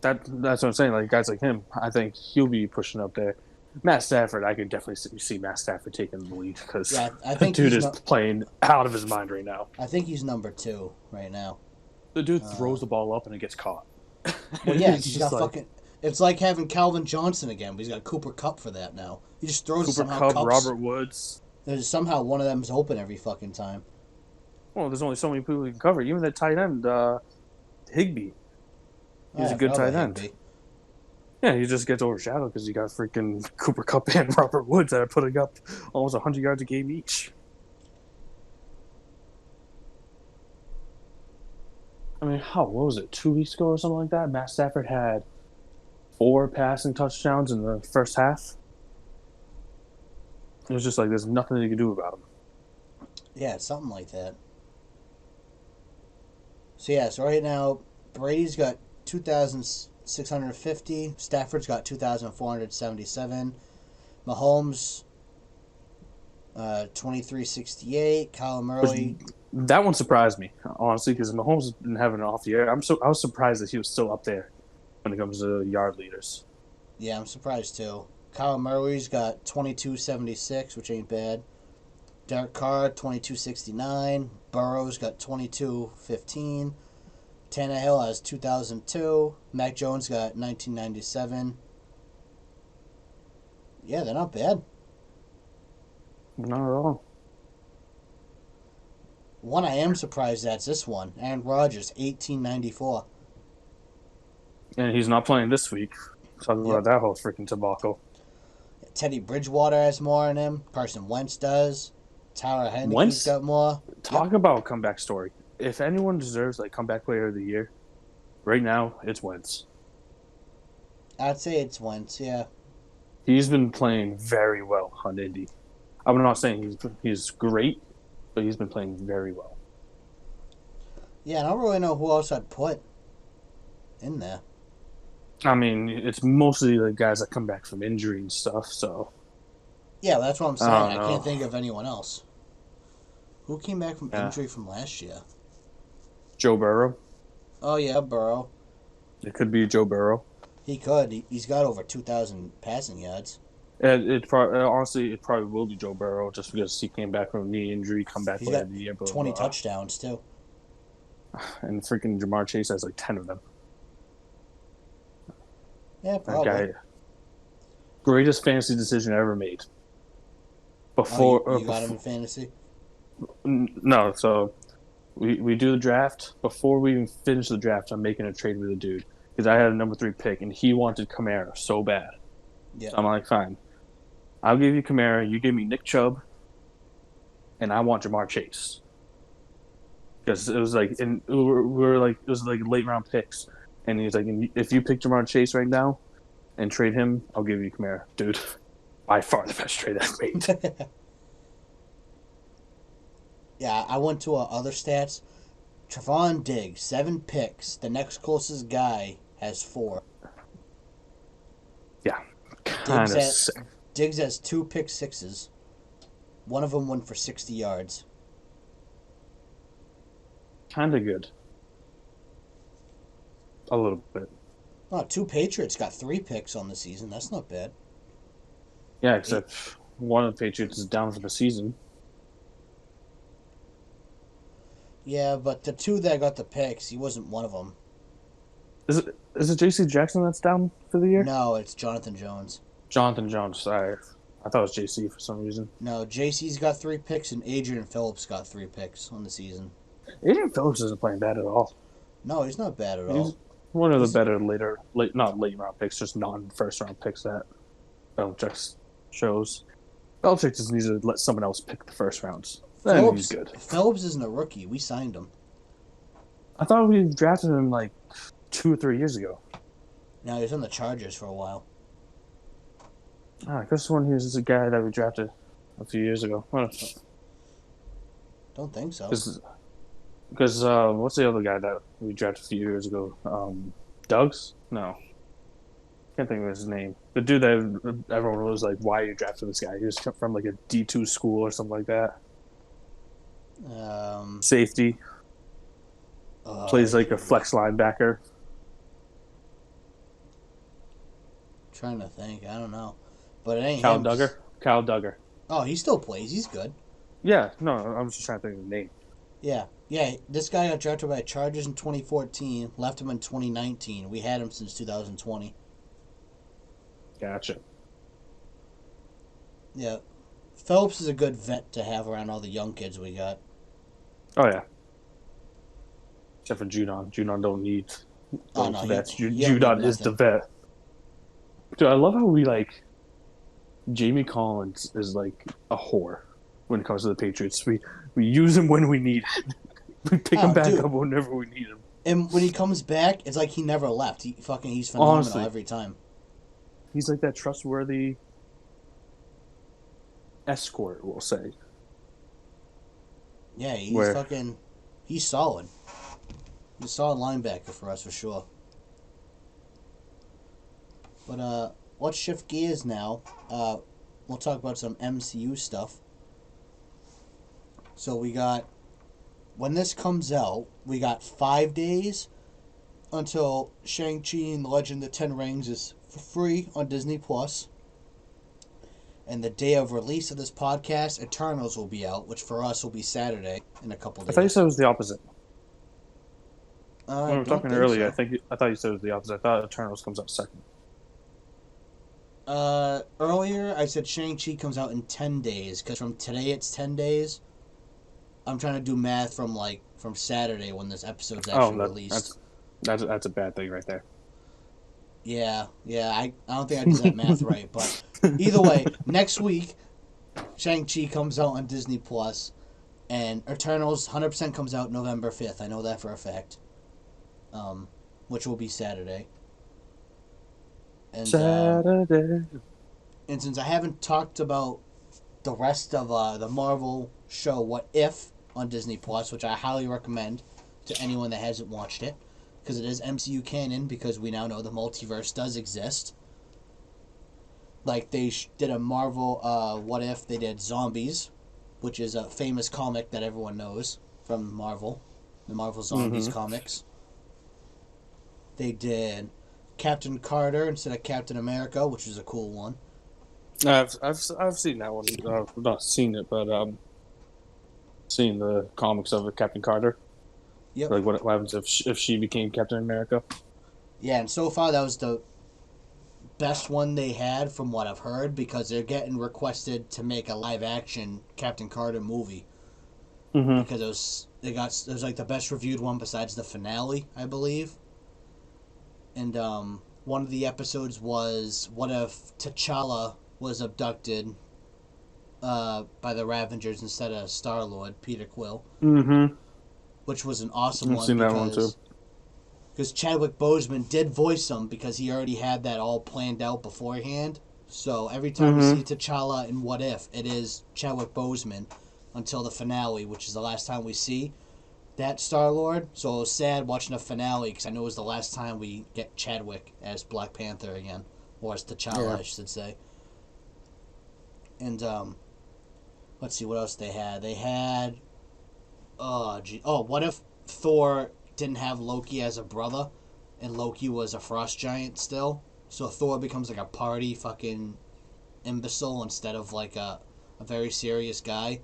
S2: That's what I'm saying. Like guys like him, I think he'll be pushing up there. Matt Stafford, I could definitely see Matt Stafford taking the lead because
S1: Yeah, I
S2: the
S1: think
S2: dude
S1: he's
S2: is playing out of his mind right now.
S1: I think he's number 2 right now.
S2: The dude throws the ball up and it gets caught.
S1: Well, yeah,
S2: It's
S1: he's
S2: just
S1: got
S2: like
S1: fucking. It's like having Calvin Johnson again, but he's got Cooper Kupp for that now. He just throws it
S2: Cooper
S1: somehow.
S2: Kupp,
S1: Cups.
S2: Robert Woods.
S1: There's somehow one of them's open every fucking time.
S2: Well, there's only so many people you can cover. Even the tight end, Higbee. He's a
S1: I
S2: good
S1: forgot
S2: tight
S1: about
S2: end.
S1: Higbee.
S2: Yeah, he just gets overshadowed because you got freaking Cooper Kupp and Robert Woods that are putting up almost 100 yards a game each. I mean, what was it, 2 weeks ago or something like that? Matt Stafford had 4 passing touchdowns in the first half. It was just like there's nothing you can do about him.
S1: Yeah, something like that. So right now, Brady's got 2,650. Stafford's got 2,477. Mahomes, 2,368. Kyler Murray.
S2: That one surprised me, honestly, because Mahomes has been having an off year. I was surprised that he was still up there when it comes to yard leaders.
S1: Yeah, I'm surprised too. Kyler Murray's got 2,276, which ain't bad. Derek Carr, 2,269. Burrow's got 2,215. Tannehill has 2,002. Mac Jones got 1,997. Yeah, they're not bad.
S2: Not at all.
S1: One I am surprised at's this one. Aaron Rodgers, 1,894.
S2: And he's not playing this week. Talking about that whole freaking debacle.
S1: Teddy Bridgewater has more than him. Carson Wentz does. Tyler Heineke's got more.
S2: Talk about a comeback story. If anyone deserves like comeback player of the year, right now it's Wentz.
S1: I'd say it's Wentz, yeah.
S2: He's been playing very well on Indy. I'm not saying he's great, but he's been playing very well.
S1: Yeah, I don't really know who else I'd put in there.
S2: I mean, it's mostly the guys that come back from injury and stuff, so.
S1: Yeah, that's what I'm saying. I can't think of anyone else. Who came back from injury from last year?
S2: Joe Burrow.
S1: Oh, yeah, Burrow.
S2: It could be Joe Burrow.
S1: He could. He's got over 2,000 passing yards.
S2: Honestly, it probably will be Joe Burrow just because he came back from a knee injury, comeback player of the year.
S1: 20 touchdowns, too.
S2: And freaking Jamar Chase has like 10 of them.
S1: Yeah, probably.
S2: That guy, greatest fantasy decision ever made.
S1: You got him in fantasy?
S2: No, so we do the draft. Before we even finish the draft, I'm making a trade with a dude because I had a number 3 pick and he wanted Kamara so bad.
S1: Yeah.
S2: So I'm like, fine, I'll give you Kamara. You give me Nick Chubb, and I want Jamar Chase because it was like, and we were like, it was like late round picks, and he's like, if you pick Jamar Chase right now and trade him, I'll give you Kamara, dude. By far the best trade I've made.
S1: Yeah, I went to other stats. Trevon Diggs, 7 picks. The next closest guy has 4.
S2: Yeah, kind of sick.
S1: Diggs has 2 pick sixes. One of them went for 60 yards.
S2: Kind of good. A little bit.
S1: Oh, 2 Patriots got 3 picks on the season. That's not bad.
S2: Yeah, except one of the Patriots is down for the season.
S1: Yeah, but the 2 that got the picks, he wasn't one of them.
S2: Is it J.C. Jackson that's down for the year?
S1: No, it's Jonathan Jones.
S2: Jonathan Jones. Sorry, I thought it was J.C. for some reason.
S1: No, J.C.'s got 3 picks, and Adrian Phillips got 3 picks on the season.
S2: Adrian Phillips isn't playing bad at all.
S1: No, he's not bad at all.
S2: He's one of the better not late round picks, just non-first round picks that Belichick shows. Belichick just needs to let someone else pick the first rounds. Then he's good.
S1: Phillips isn't a rookie. We signed him.
S2: I thought we drafted him like 2 or 3 years ago.
S1: No, he was on the Chargers for a while.
S2: I could have sworn he was a guy that we drafted a few years ago.
S1: Don't think so.
S2: Because what's the other guy that we drafted a few years ago? Doug's? No. Can't think of his name. The dude that everyone was like, why are you drafting this guy? He was from like a D2 school or something like that. Safety. Plays like a flex linebacker.
S1: Trying to think. I don't know. but it ain't
S2: Cal
S1: him.
S2: Duggar. Cal Duggar.
S1: Oh, he still plays. He's good.
S2: Yeah, no, I was just trying to think of the name.
S1: Yeah, yeah. This guy got drafted by the Chargers in 2014. Left him in 2019. We had him since 2020.
S2: Gotcha.
S1: Yeah, Phillips is a good vet to have around all the young kids we got.
S2: Oh yeah. Except for Judon. Judon don't need
S1: Oh
S2: those
S1: no,
S2: vets.
S1: he don't need
S2: Judon is the
S1: nothing.
S2: vet. Dude, I love how we like Jamie Collins is like a whore when it comes to the Patriots. We use him when we need it. We pick him
S1: Oh,
S2: back
S1: dude.
S2: up whenever we need him.
S1: And when he comes back, it's like he never left. He's phenomenal
S2: Honestly,
S1: every time.
S2: he's like that trustworthy escort, we'll say.
S1: Yeah,
S2: Where
S1: he's solid. He's a solid linebacker for us for sure. But let's shift gears now. We'll talk about some MCU stuff. So when this comes out, we got 5 days until Shang-Chi and the Legend of the Ten Rings is for free on Disney Plus. And the day of release of this podcast, Eternals will be out, which for us will be Saturday in a couple
S2: I thought you
S1: days.
S2: said it was the opposite. When we were
S1: Don't
S2: talking
S1: think
S2: earlier,
S1: so.
S2: I thought you said it was the opposite. I thought Eternals comes out second.
S1: Earlier I said Shang-Chi comes out in 10 days, because from today it's 10 days. I'm trying to do math from Saturday when this episode's actually released.
S2: That's a bad thing right there.
S1: Yeah, I don't think I did that math right, but either way, next week, Shang-Chi comes out on Disney Plus, and Eternals 100% comes out November 5th. I know that for a fact. Which will be Saturday. And
S2: Saturday.
S1: And since I haven't talked about the rest of the Marvel show What If on Disney Plus, which I highly recommend to anyone that hasn't watched it, because it is MCU canon, because we now know the multiverse does exist. Like, they did a Marvel What If, they did Zombies, which is a famous comic that everyone knows from Marvel, the Marvel Zombies comics. They did Captain Carter instead of Captain America, which is a cool one.
S2: I've seen that one. I've not seen it, but seen the comics of Captain Carter.
S1: Yep.
S2: Like what happens if she became Captain America?
S1: Yeah, and so far that was the best one they had from what I've heard, because they're getting requested to make a live action Captain Carter movie.
S2: Mm-hmm.
S1: Because it was like the best reviewed one besides the finale, I believe. And one of the episodes was what if T'Challa was abducted by the Ravengers instead of Star-Lord, Peter Quill.
S2: Mm-hmm.
S1: Which was an awesome
S2: I've
S1: one
S2: seen that one too.
S1: Because Chadwick Boseman did voice him because he already had that all planned out beforehand. So every time we see T'Challa in What If, it is Chadwick Boseman until the finale, which is the last time we see that Star-Lord. So it was sad watching the finale because I know it was the last time we get Chadwick as Black Panther again. Or as T'Challa, I should say. And, let's see what else they had. They had... what if Thor didn't have Loki as a brother and Loki was a frost giant still? So Thor becomes like a party fucking imbecile instead of like a very serious guy.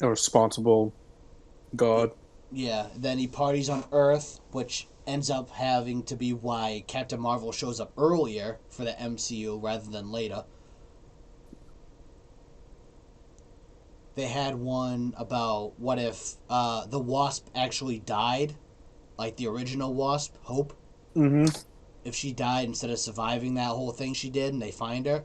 S2: A responsible god.
S1: Yeah, then he parties on Earth, which ends up having to be why Captain Marvel shows up earlier for the MCU rather than later. They had one about what if the Wasp actually died, like the original Wasp, Hope.
S2: Mm-hmm.
S1: If she died instead of surviving that whole thing she did, and they find her,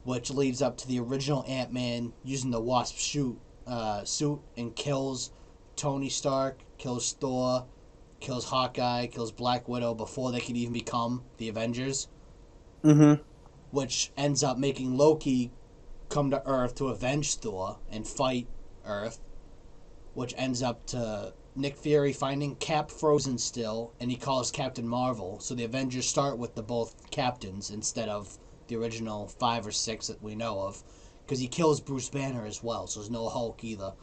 S1: which leads up to the original Ant-Man using the Wasp suit and kills Tony Stark, kills Thor, kills Hawkeye, kills Black Widow before they can even become the Avengers.
S2: Mm-hmm.
S1: Which ends up making Loki come to Earth to avenge Thor and fight Earth, which ends up to Nick Fury finding Cap frozen still, and he calls Captain Marvel. So the Avengers start with the both captains instead of the original 5 or 6 that we know of, because he kills Bruce Banner as well. So there's no Hulk either.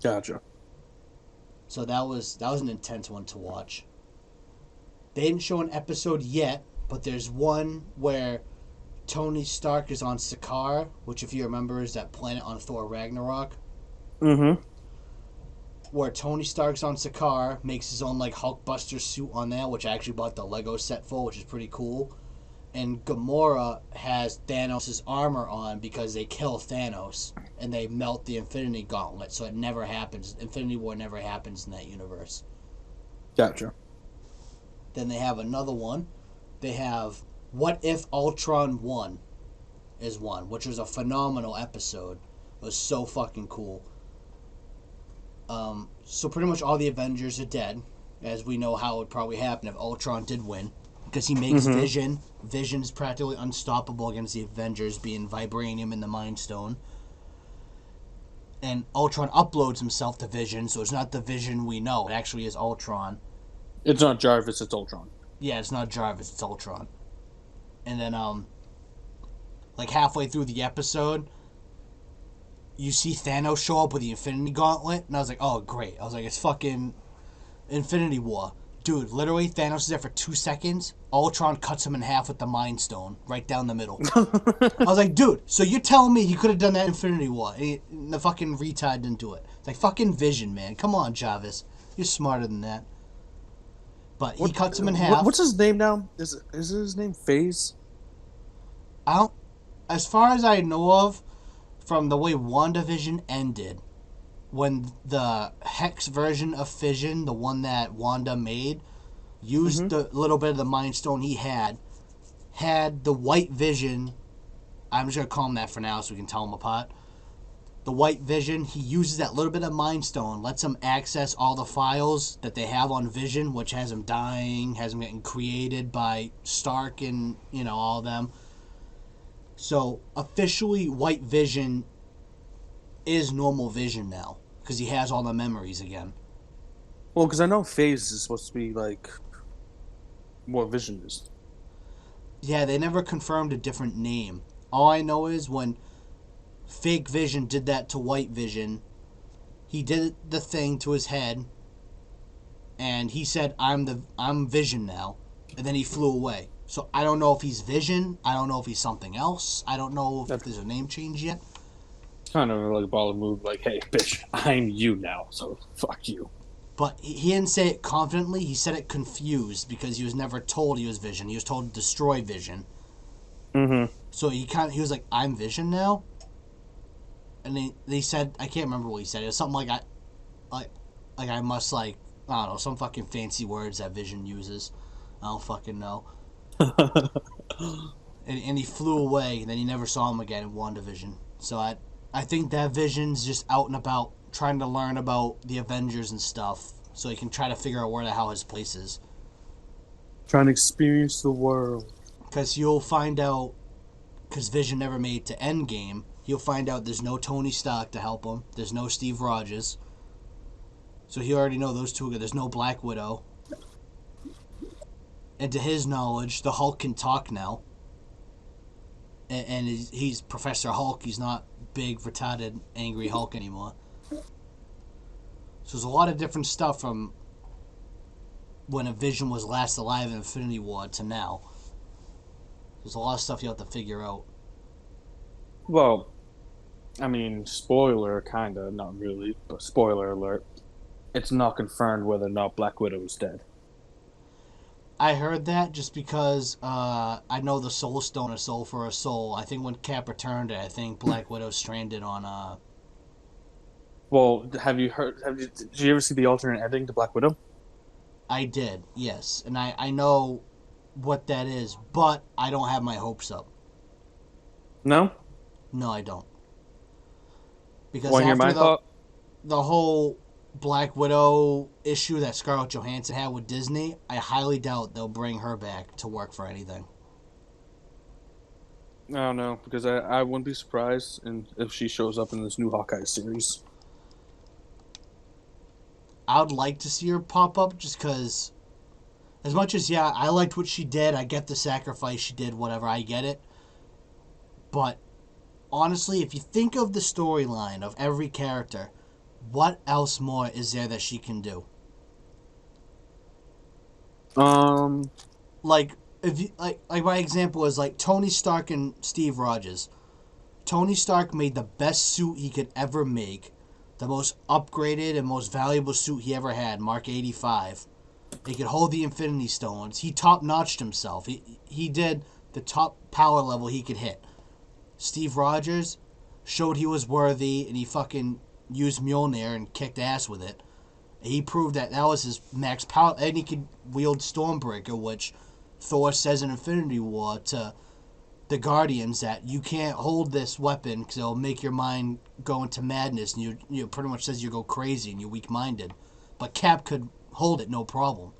S2: Gotcha.
S1: So that was an intense one to watch. They didn't show an episode yet, but there's one where Tony Stark is on Sakaar, which, if you remember, is that planet on Thor Ragnarok.
S2: Mm-hmm.
S1: Where Tony Stark's on Sakaar, makes his own like Hulkbuster suit on there, which I actually bought the Lego set for, which is pretty cool. And Gamora has Thanos' armor on because they kill Thanos and they melt the Infinity Gauntlet, so it never happens. Infinity War never happens in that universe.
S2: Gotcha.
S1: Then they have another one. They have What If Ultron Won is one, which was a phenomenal episode. It was so fucking cool. So pretty much all the Avengers are dead, as we know how it would probably happen if Ultron did win. Because he makes Vision. Vision's practically unstoppable against the Avengers, being vibranium in the Mind Stone. And Ultron uploads himself to Vision, so it's not the Vision we know. It actually is Ultron.
S2: It's not Jarvis, it's Ultron.
S1: Yeah, it's not Jarvis, it's Ultron. And then, like halfway through the episode, you see Thanos show up with the Infinity Gauntlet, and I was like, oh, great. I was like, it's fucking Infinity War. Dude, literally, Thanos is there for 2 seconds. Ultron cuts him in half with the Mind Stone, right down the middle. I was like, dude, so you're telling me he could have done that in Infinity War, and the fucking retard didn't do it. It's like, fucking Vision, man. Come on, Jarvis. You're smarter than that. But he cuts him in half.
S2: What's his name now? Is his name Phase?
S1: I don't... As far as I know of, from the way WandaVision ended, when the Hex version of Fission, the one that Wanda made, used the little bit of the Mind Stone he had the White Vision, I'm just going to call him that for now so we can tell them apart. The White Vision, he uses that little bit of Mind Stone, lets him access all the files that they have on Vision, which has him dying, has him getting created by Stark and, all of them. So, officially, White Vision is normal Vision now, because he has all the memories again.
S2: Well, because I know Phase is supposed to be, like, what Vision is.
S1: Yeah, they never confirmed a different name. All I know is when fake Vision did that to White Vision, he did the thing to his head, and he said, I'm Vision now, and then he flew away. So I don't know if he's Vision, I don't know if he's something else, I don't know if there's a name change yet.
S2: Kind of like a baller move, like, hey, bitch, I'm you now, so fuck you.
S1: But he didn't say it confidently, he said it confused, because he was never told he was Vision. He was told to destroy Vision.
S2: Mm-hmm.
S1: So he was like, I'm Vision now? And they said, I can't remember what he said. It was something like I must, like, I don't know, some fucking fancy words that Vision uses. I don't fucking know. and he flew away, and then you never saw him again in WandaVision. So I think that Vision's just out and about trying to learn about the Avengers and stuff, so he can try to figure out where the hell his place is.
S2: Trying to experience the world.
S1: Because you'll find out, because Vision never made it to Endgame, you'll find out there's no Tony Stark to help him, there's no Steve Rogers, so he already know those two, there's no Black Widow. And to his knowledge, the Hulk can talk now. And he's Professor Hulk. He's not big, retarded, angry Hulk anymore. So there's a lot of different stuff from when a Vision was last alive in Infinity War to now. There's a lot of stuff you have to figure out.
S2: Well, I mean, spoiler, kinda, not really, but spoiler alert. It's not confirmed whether or not Black Widow is dead.
S1: I heard that just because I know the Soul Stone, a soul for a soul. I think when Cap returned it, I think Black Widow's stranded on...
S2: Well, did you ever see the alternate ending to Black Widow?
S1: I did, yes. And I know what that is, but I don't have my hopes up.
S2: No?
S1: No, I don't. Because
S2: Want to hear my thought?
S1: The whole Black Widow issue that Scarlett Johansson had with Disney, I highly doubt they'll bring her back to work for anything.
S2: I don't know, because I wouldn't be surprised if she shows up in this new Hawkeye series.
S1: I would like to see her pop up just because, as much as, yeah, I liked what she did, I get the sacrifice she did, whatever, I get it. But, honestly, if you think of the storyline of every character, what else more is there that she can do?
S2: Like,
S1: if you like my example is like Tony Stark and Steve Rogers. Tony Stark made the best suit he could ever make, the most upgraded and most valuable suit he ever had, Mark 85. He could hold the Infinity Stones. He top-notched himself. He did the top power level he could hit. Steve Rogers showed he was worthy, and he fucking used Mjolnir and kicked ass with it. He proved that was his max power, and he could wield Stormbreaker, which Thor says in Infinity War to the Guardians that you can't hold this weapon because it'll make your mind go into madness, and you pretty much says you go crazy and you're weak-minded. But Cap could hold it no problem.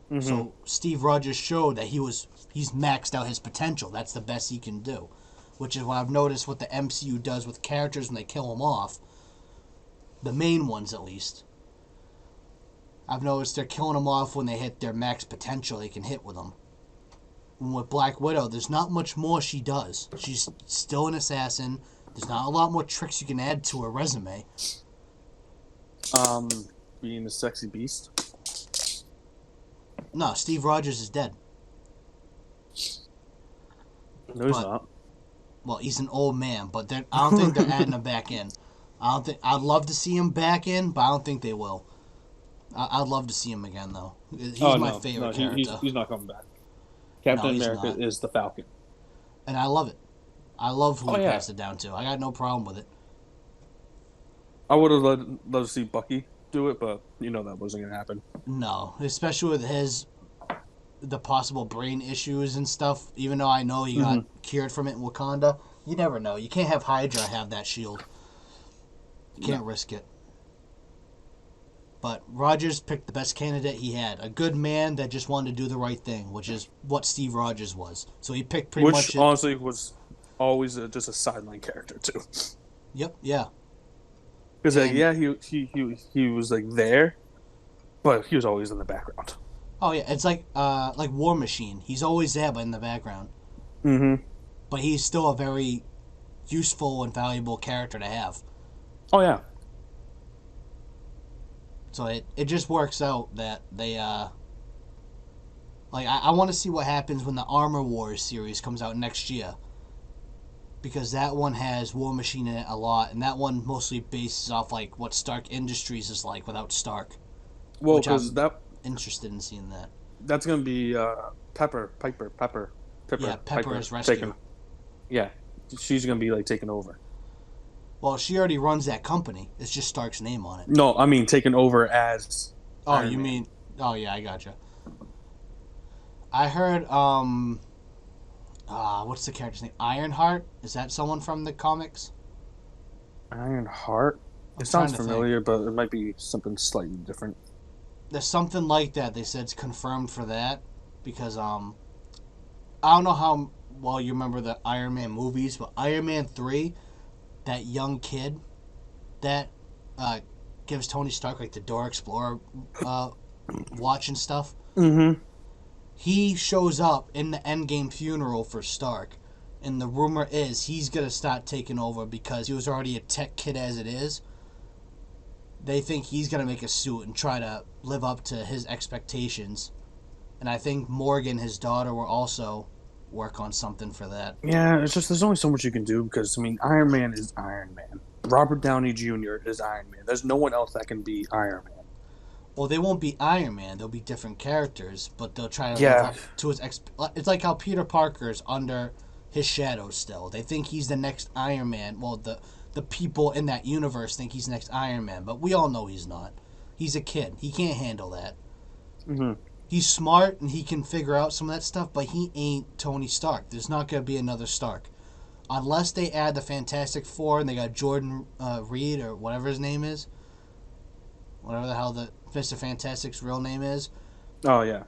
S1: Mm-hmm. So Steve Rogers showed that he's maxed out his potential. That's the best he can do, which is what I've noticed what the MCU does with characters when they kill them off. The main ones, at least. I've noticed they're killing them off when they hit their max potential they can hit with them. And with Black Widow, there's not much more she does. She's still an assassin. There's not a lot more tricks you can add to her resume.
S2: Being a sexy beast?
S1: No, Steve Rogers is dead.
S2: No, he's not.
S1: Well, he's an old man, but I don't think they're adding him back in. I'd love to see him back in, but I don't think they will. I'd love to see him again, though. He's my favorite character.
S2: He's not coming back. Captain America is the Falcon.
S1: And I love it. I love who he passed it down to. I got no problem with it.
S2: I would have loved to see Bucky do it, but that wasn't going to happen.
S1: No, especially with the possible brain issues and stuff. Even though I know he got cured from it in Wakanda, you never know. You can't have Hydra have that shield. You can't risk it. But Rogers picked the best candidate he had. A good man that just wanted to do the right thing, which is what Steve Rogers was. So he picked pretty much...
S2: Which, honestly, was always just a sideline character, too.
S1: Yep, yeah.
S2: Because, he was, there, but he was always in the background.
S1: Oh, yeah, it's like War Machine. He's always there, but in the background.
S2: Mm-hmm.
S1: But he's still a very useful and valuable character to have.
S2: Oh, yeah.
S1: So it just works out that they, I want to see what happens when the Armor Wars series comes out next year. Because that one has War Machine in it a lot, and that one mostly bases off, what Stark Industries is like without Stark.
S2: Well, because
S1: interested in seeing that.
S2: That's going to be Pepper.
S1: Yeah, Pepper's rescue.
S2: Yeah, she's going to be, taking over.
S1: Well, she already runs that company. It's just Stark's name on it.
S2: No, I mean taking over as...
S1: Oh, Iron Man. Mean... Oh, yeah, I gotcha. I heard, what's the character's name? Ironheart? Is that someone from the comics?
S2: Ironheart? It sounds familiar, but it might be something slightly different.
S1: There's something like that. They said it's confirmed for that. Because, I don't know how well you remember the Iron Man movies, but Iron Man 3... that young kid that gives Tony Stark the Dora Explorer watch and stuff.
S2: Mm-hmm.
S1: He shows up in the Endgame funeral for Stark, and the rumor is he's gonna start taking over because he was already a tech kid as it is. They think he's gonna make a suit and try to live up to his expectations, and I think Morgan, his daughter, will also work on something for that.
S2: Yeah, it's just there's only so much you can do because Iron Man is Iron Man. Robert Downey Jr. is Iron Man. There's no one else that can be Iron Man.
S1: Well, they won't be Iron Man. They'll be different characters, but they'll try to live up to his it's like how Peter Parker's under his shadow still. They think he's the next Iron Man. Well, the people in that universe think he's the next Iron Man, but we all know he's not. He's a kid. He can't handle that.
S2: Mm-hmm.
S1: He's smart and he can figure out some of that stuff, but he ain't Tony Stark. There's not going to be another Stark. Unless they add the Fantastic Four and they got Jordan Reed or whatever his name is. Whatever the hell the Mr. Fantastic's real name is.
S2: Oh, yeah.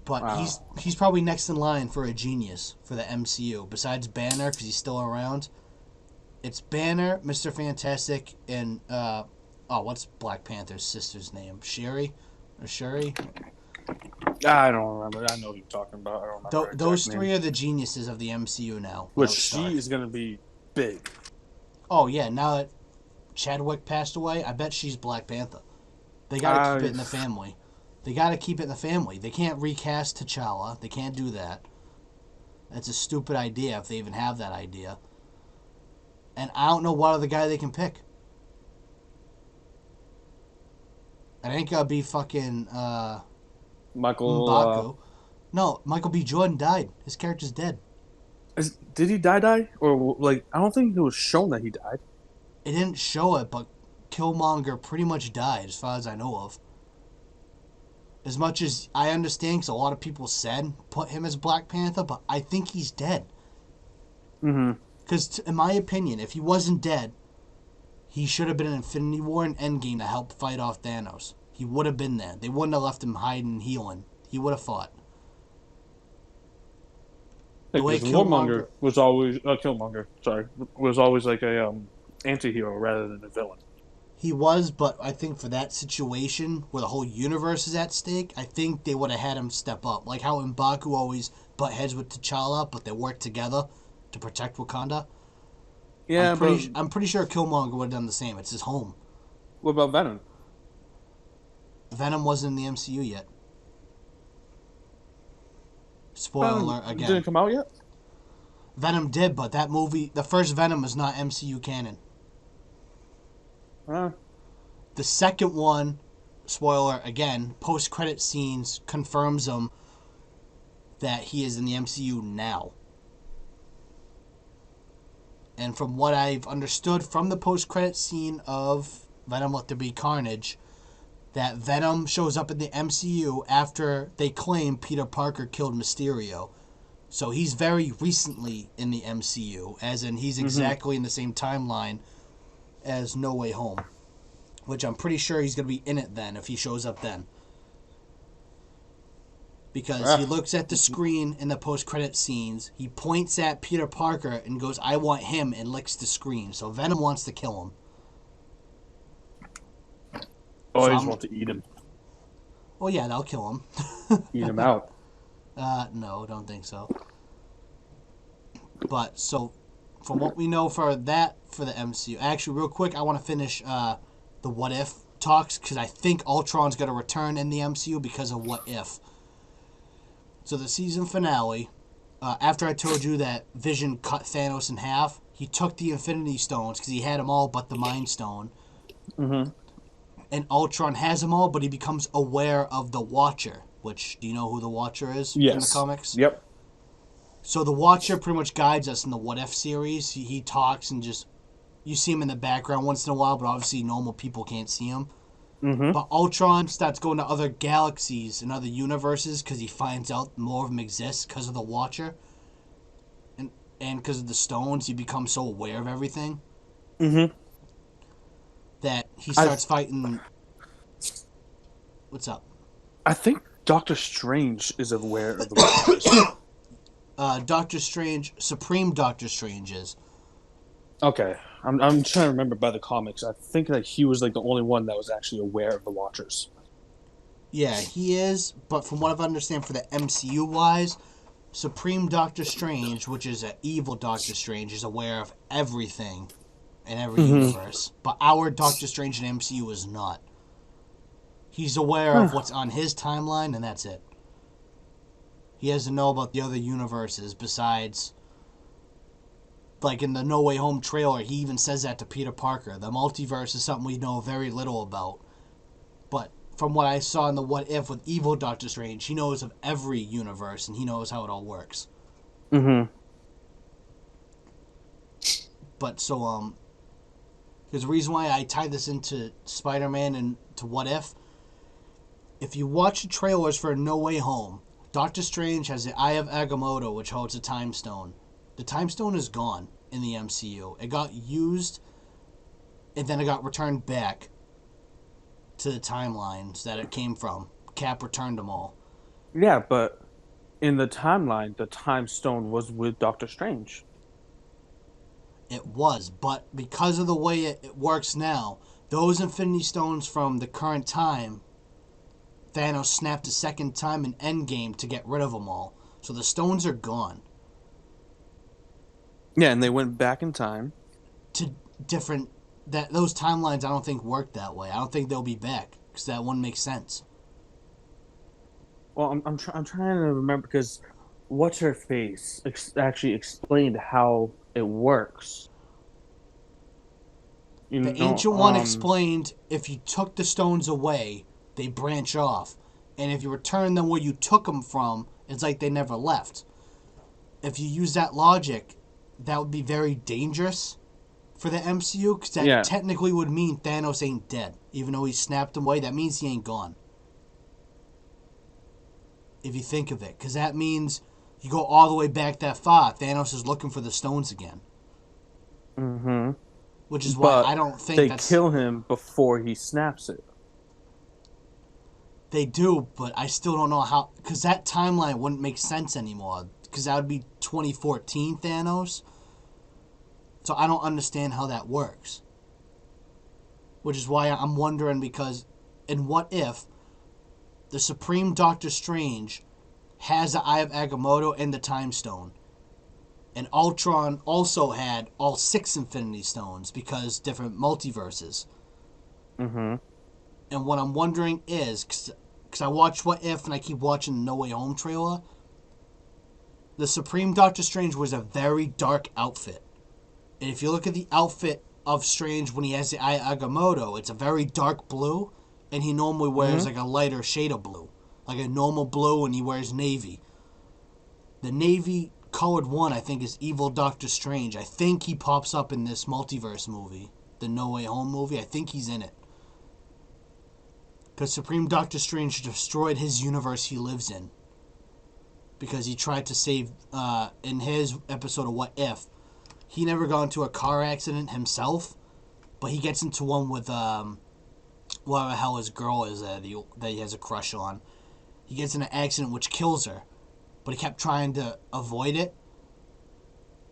S1: But he's probably next in line for a genius for the MCU. Besides Banner, because he's still around. It's Banner, Mr. Fantastic, and, what's Black Panther's sister's name? Shuri? Or Shuri?
S2: I don't remember. I know who you're talking about. I don't remember.
S1: Those three are the geniuses of the MCU now.
S2: Which she is going to be big.
S1: Oh, yeah. Now that Chadwick passed away, I bet she's Black Panther. They got to keep it in the family. They got to keep it in the family. They can't recast T'Challa. They can't do that. That's a stupid idea if they even have that idea. And I don't know what other guy they can pick. It ain't gonna be fucking
S2: Michael.
S1: M'Baku. No, Michael B. Jordan died. His character's dead.
S2: Did he die? Or, like, I don't think it was shown that he died.
S1: It didn't show it, but Killmonger pretty much died, as far as I know of. As much as I understand, because a lot of people said put him as Black Panther, but I think he's dead.
S2: Mm-hmm.
S1: Because, in my opinion, if he wasn't dead, he should have been in Infinity War and Endgame to help fight off Thanos. He would have been there. They wouldn't have left him hiding and healing. He would have fought.
S2: The way Killmonger was always was always like a anti-hero rather than a villain.
S1: He was, but I think for that situation where the whole universe is at stake, I think they would have had him step up. Like how M'Baku always butt heads with T'Challa, but they work together to protect Wakanda.
S2: Yeah,
S1: I'm pretty sure Killmonger would have done the same. It's his home.
S2: What about Venom?
S1: Venom wasn't in the MCU yet. Spoiler alert again.
S2: Didn't come out yet?
S1: Venom did, but that movie, the first Venom, is not MCU canon. The second one, spoiler again, post-credit scenes confirms him that he is in the MCU now. And from what I've understood from the post-credit scene of Venom Let There Be Carnage, that Venom shows up in the MCU after they claim Peter Parker killed Mysterio. So he's very recently in the MCU, as in he's exactly in the same timeline as No Way Home. Which I'm pretty sure he's going to be in it then, if he shows up then. Because he looks at the screen in the post-credit scenes, he points at Peter Parker and goes, I want him, and licks the screen. So Venom wants to kill him.
S2: Oh, I just want to eat him.
S1: Oh yeah, that'll kill him.
S2: Eat him out.
S1: No, don't think so. But, so, from what we know for the MCU, actually, real quick, I want to finish the What If talks, because I think Ultron's going to return in the MCU because of What If. So the season finale, after I told you that Vision cut Thanos in half, he took the Infinity Stones, because he had them all but the Mind Stone.
S2: Mm-hmm.
S1: And Ultron has them all, but he becomes aware of the Watcher, which, do you know who the Watcher is in the comics?
S2: Yep.
S1: So the Watcher pretty much guides us in the What If series. He talks and just, you see him in the background once in a while, but obviously normal people can't see him.
S2: Mm-hmm.
S1: But Ultron starts going to other galaxies and other universes because he finds out more of them exist because of the Watcher. And because of the stones, he becomes so aware of everything.
S2: Mm-hmm.
S1: That he starts fighting. What's up?
S2: I think Doctor Strange is aware of the Watchers.
S1: Doctor Strange, Supreme Doctor Strange is.
S2: Okay, I'm trying to remember by the comics. I think that he was like the only one that was actually aware of the Watchers.
S1: Yeah, he is. But from what I understand, for the MCU wise, Supreme Doctor Strange, which is an evil Doctor Strange, is aware of everything in every universe. But our Doctor Strange in MCU is not. He's aware of what's on his timeline, and that's it. He doesn't know about the other universes besides, like in the No Way Home trailer, he even says that to Peter Parker. The multiverse is something we know very little about. But from what I saw in the What If with evil Doctor Strange, he knows of every universe, and he knows how it all works.
S2: Mm-hmm.
S1: But so, because the reason why I tied this into Spider-Man and to What if you watch the trailers for No Way Home, Doctor Strange has the Eye of Agamotto, which holds a Time Stone. The Time Stone is gone in the MCU. It got used, and then it got returned back to the timelines that it came from. Cap returned them all.
S2: Yeah, but in the timeline, the Time Stone was with Doctor Strange.
S1: It was, but because of the way it works now, those Infinity Stones from the current time, Thanos snapped a second time in Endgame to get rid of them all. So the stones are gone.
S2: Yeah, and they went back in time.
S1: To different... Those timelines I don't think work that way. I don't think they'll be back, because that wouldn't make sense.
S2: Well, I'm trying to remember because what's her face actually explained how it works. You
S1: The
S2: know,
S1: Ancient One explained if you took the stones away, they branch off. And if you return them where you took them from, it's like they never left. If you use that logic, that would be very dangerous for the MCU, because that
S2: yeah.
S1: technically would mean Thanos ain't dead. Even though he snapped him away, that means he ain't gone. If you think of it. Because that means you go all the way back that far, Thanos is looking for the stones again.
S2: Mm-hmm.
S1: Which is why I
S2: But
S1: don't think
S2: they
S1: that's...
S2: kill him before he snaps it.
S1: They do, but I still don't know how... Because that timeline wouldn't make sense anymore. Because that would be 2014 Thanos. So I don't understand how that works. Which is why I'm wondering, because in What If, the Supreme Doctor Strange has the Eye of Agamotto and the Time Stone. And Ultron also had all 6 Infinity Stones because different multiverses.
S2: Mm-hmm.
S1: And what I'm wondering is, because I watched What If and I keep watching the No Way Home trailer, the Supreme Doctor Strange was a very dark outfit. And if you look at the outfit of Strange when he has the Eye of Agamotto, it's a very dark blue, and he normally wears
S2: Mm-hmm.
S1: like a lighter shade of blue. Like a normal blue, and he wears navy. The navy colored one, I think, is Evil Doctor Strange. I think he pops up in this multiverse movie, the No Way Home movie. I think he's in it. Because Supreme Doctor Strange destroyed his universe he lives in. Because he tried to save, in his episode of What If, he never got into a car accident himself, but he gets into one with, whatever the hell his girl is that he has a crush on. He gets in an accident which kills her, but he kept trying to avoid it.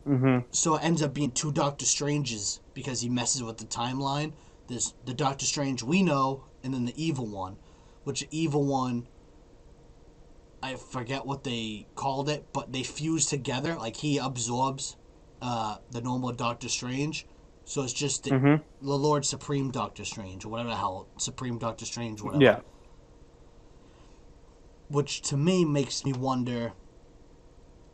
S2: Mm-hmm.
S1: So it ends up being 2 Doctor Stranges because he messes with the timeline. There's the Doctor Strange we know, and then the evil one. Which the evil one, I forget what they called it, but they fuse together. Like he absorbs the normal Doctor Strange. So it's just
S2: Mm-hmm.
S1: the Lord Supreme Doctor Strange, or whatever the hell, Supreme Doctor Strange, whatever.
S2: Yeah.
S1: Which to me makes me wonder,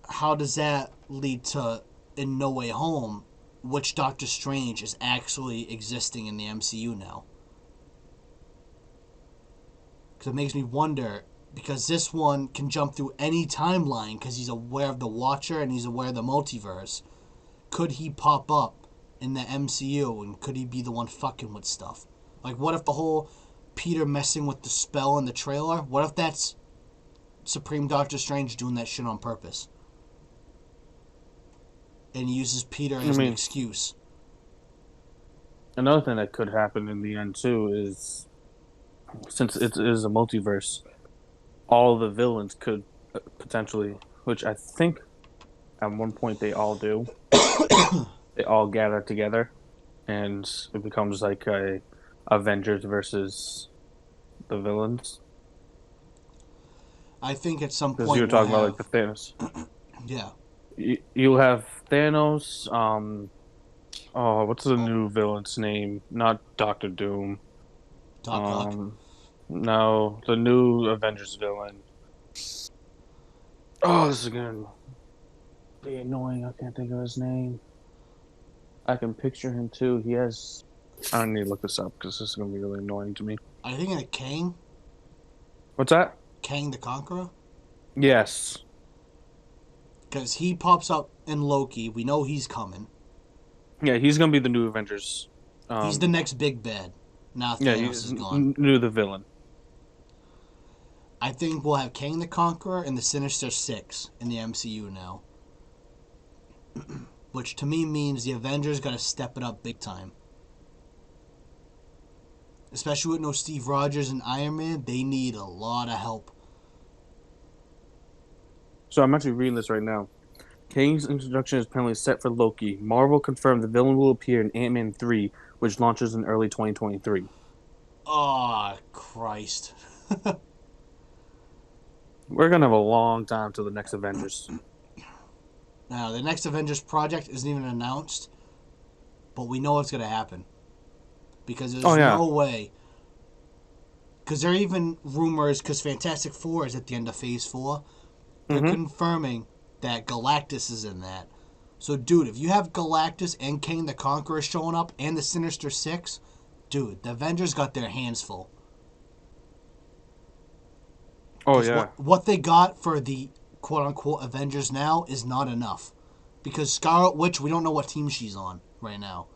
S1: how does that lead to, in No Way Home, which Doctor Strange is actually existing in the MCU now? Because it makes me wonder, because this one can jump through any timeline because he's aware of the Watcher and he's aware of the multiverse. Could he pop up in the MCU and could he be the one fucking with stuff? Like, what if the whole Peter messing with the spell in the trailer, what if that's Supreme Doctor Strange doing that shit on purpose? And he uses Peter
S2: I
S1: as an
S2: mean,
S1: excuse.
S2: another thing that could happen in the end too is since it is a multiverse, all the villains could potentially, which I think at one point they all do, they all gather together, and it becomes like a Avengers versus the villains.
S1: I think at some
S2: Because you
S1: point
S2: were
S1: we'll
S2: talking about like
S1: have,
S2: the Thanos.
S1: yeah,
S2: You'll have Thanos. Oh, what's the new villain's name? Not Doctor Doom.
S1: Doc Ock.
S2: Um, no, the new Avengers villain. Oh, this is gonna be annoying. I can't think of his name. I can picture him too. He has. I need to look this up because this is gonna be really annoying to me.
S1: I think of Kang,
S2: What's that?
S1: Kang the Conqueror.
S2: Yes.
S1: Because he pops up in Loki. We know he's coming.
S2: Yeah, he's gonna be the new Avengers.
S1: He's the
S2: Um,
S1: next big bad. Now
S2: yeah,
S1: Thanos
S2: he's
S1: is gone.
S2: new the villain.
S1: I think we'll have Kang the Conqueror and the Sinister Six in the MCU now. Which to me means the Avengers got to step it up big time. Especially with no Steve Rogers and Iron Man, they need a lot of help.
S2: So I'm actually reading this right now. Kang's introduction is apparently set for Loki. Marvel confirmed the villain will appear in Ant-Man 3, which launches in early 2023.
S1: Oh, Christ.
S2: We're gonna have a long time till the next Avengers.
S1: Now, the next Avengers project isn't even announced, but we know it's going to happen. Because
S2: Oh
S1: there's
S2: yeah.
S1: no way. because there are even rumors, because Fantastic Four is at the end of Phase 4, they're
S2: Mm-hmm.
S1: confirming that Galactus is in that. So, dude, if you have Galactus and King the Conqueror showing up and the Sinister Six, dude, the Avengers got their hands full.
S2: Oh
S1: Because
S2: yeah.
S1: what they got for the quote-unquote Avengers now is not enough. Because Scarlet Witch, we don't know what team she's on right now.